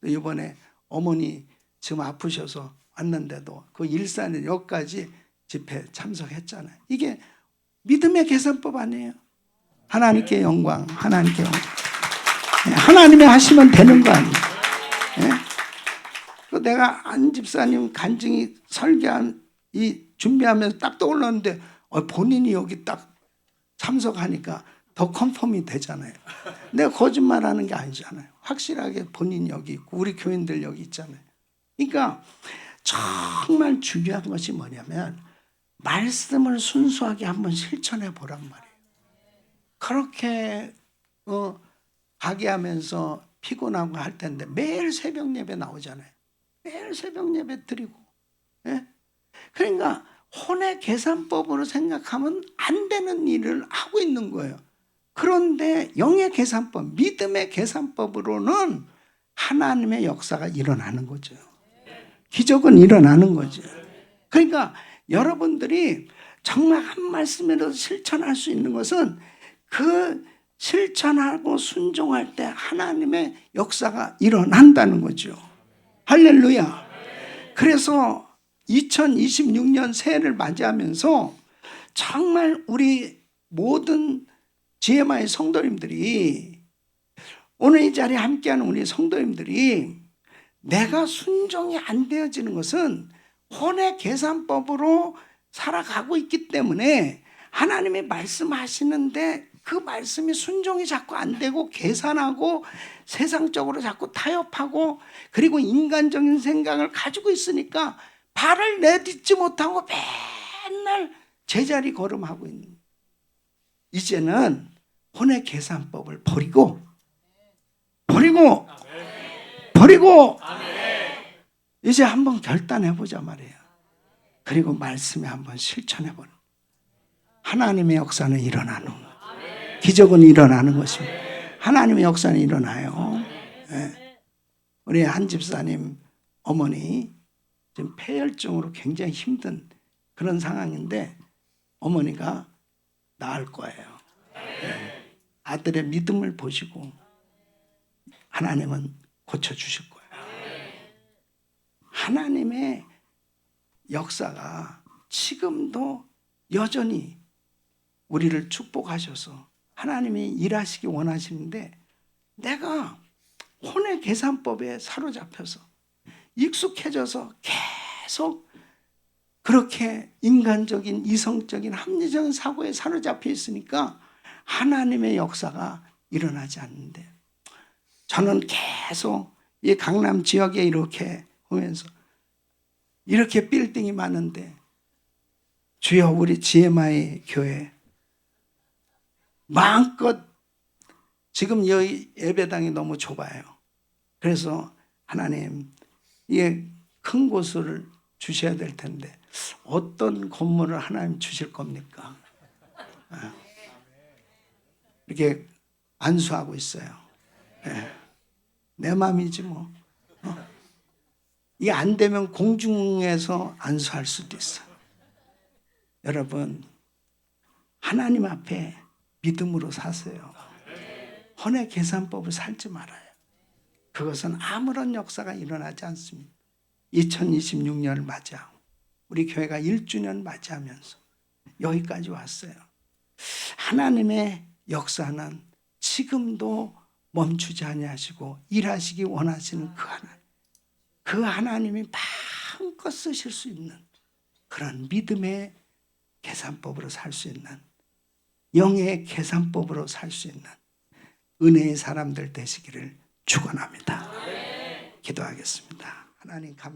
이번에 어머니 지금 아프셔서 왔는데도 그 일산에 여기까지 집회 참석했잖아요. 이게 믿음의 계산법 아니에요. 하나님께 영광, 하나님께 영광. 하나님이 하시면 되는 거 아니에요. 네? 내가 안 집사님 간증이 설교한 준비하면서 딱 떠올랐는데 본인이 여기 딱 참석하니까 더 컨펌이 되잖아요. 내가 거짓말하는 게 아니잖아요. 확실하게 본인이 여기 있고 우리 교인들 여기 있잖아요. 그러니까 정말 중요한 것이 뭐냐면 말씀을 순수하게 한번 실천해 보란 말이에요. 그렇게 가게 하면서 피곤하고 할 텐데 매일 새벽 예배 나오잖아요. 매일 새벽 예배 드리고. 예? 그러니까 혼의 계산법으로 생각하면 안 되는 일을 하고 있는 거예요. 그런데 영의 계산법, 믿음의 계산법으로는 하나님의 역사가 일어나는 거죠. 기적은 일어나는 거죠. 그러니까 여러분들이 정말 한 말씀이라도 실천할 수 있는 것은 그 실천하고 순종할 때 하나님의 역사가 일어난다는 거죠. 할렐루야. 그래서 2026년 새해를 맞이하면서 정말 우리 모든 GMI 성도님들이 오늘 이 자리에 함께하는 우리 성도님들이 내가 순종이 안 되어지는 것은 혼의 계산법으로 살아가고 있기 때문에 하나님이 말씀하시는데 그 말씀이 순종이 자꾸 안 되고 계산하고 세상적으로 자꾸 타협하고 그리고 인간적인 생각을 가지고 있으니까 발을 내딛지 못하고 맨날 제자리 걸음하고 있는 거예요. 이제는 혼의 계산법을 버리고 이제 한번 결단해보자 말이에요. 그리고 말씀에 한번 실천해보는 하나님의 역사는 일어나는 기적은 일어나는 것입니다. 하나님의 역사는 일어나요. 네. 우리 한 집사님 어머니 지금 폐혈증으로 굉장히 힘든 그런 상황인데 어머니가 나을 거예요. 네. 아들의 믿음을 보시고 하나님은 고쳐주실 거예요. 하나님의 역사가 지금도 여전히 우리를 축복하셔서 하나님이 일하시기 원하시는데 내가 혼의 계산법에 사로잡혀서 익숙해져서 계속 그렇게 인간적인 이성적인 합리적인 사고에 사로잡혀 있으니까 하나님의 역사가 일어나지 않는데 저는 계속 이 강남 지역에 이렇게 오면서 이렇게 빌딩이 많은데 주여 우리 GMI 교회 마음껏 지금 여기 예배당이 너무 좁아요. 그래서 하나님 이게 큰 곳을 주셔야 될 텐데 어떤 건물을 하나님 주실 겁니까? 이렇게 안수하고 있어요. 내 마음이지 뭐. 이게 안 되면 공중에서 안수할 수도 있어요. 여러분 하나님 앞에 믿음으로 사세요. 혼의 계산법을 살지 말아요. 그것은 아무런 역사가 일어나지 않습니다. 2026년을 맞이하고 우리 교회가 1주년 맞이하면서 여기까지 왔어요. 하나님의 역사는 지금도 멈추지 아니하시고 일하시기 원하시는 그 하나님이 마음껏 쓰실 수 있는 그런 믿음의 계산법으로 살 수 있는 영의 계산법으로 살 수 있는 은혜의 사람들 되시기를 축원합니다. 기도하겠습니다. 하나님 감사합니다.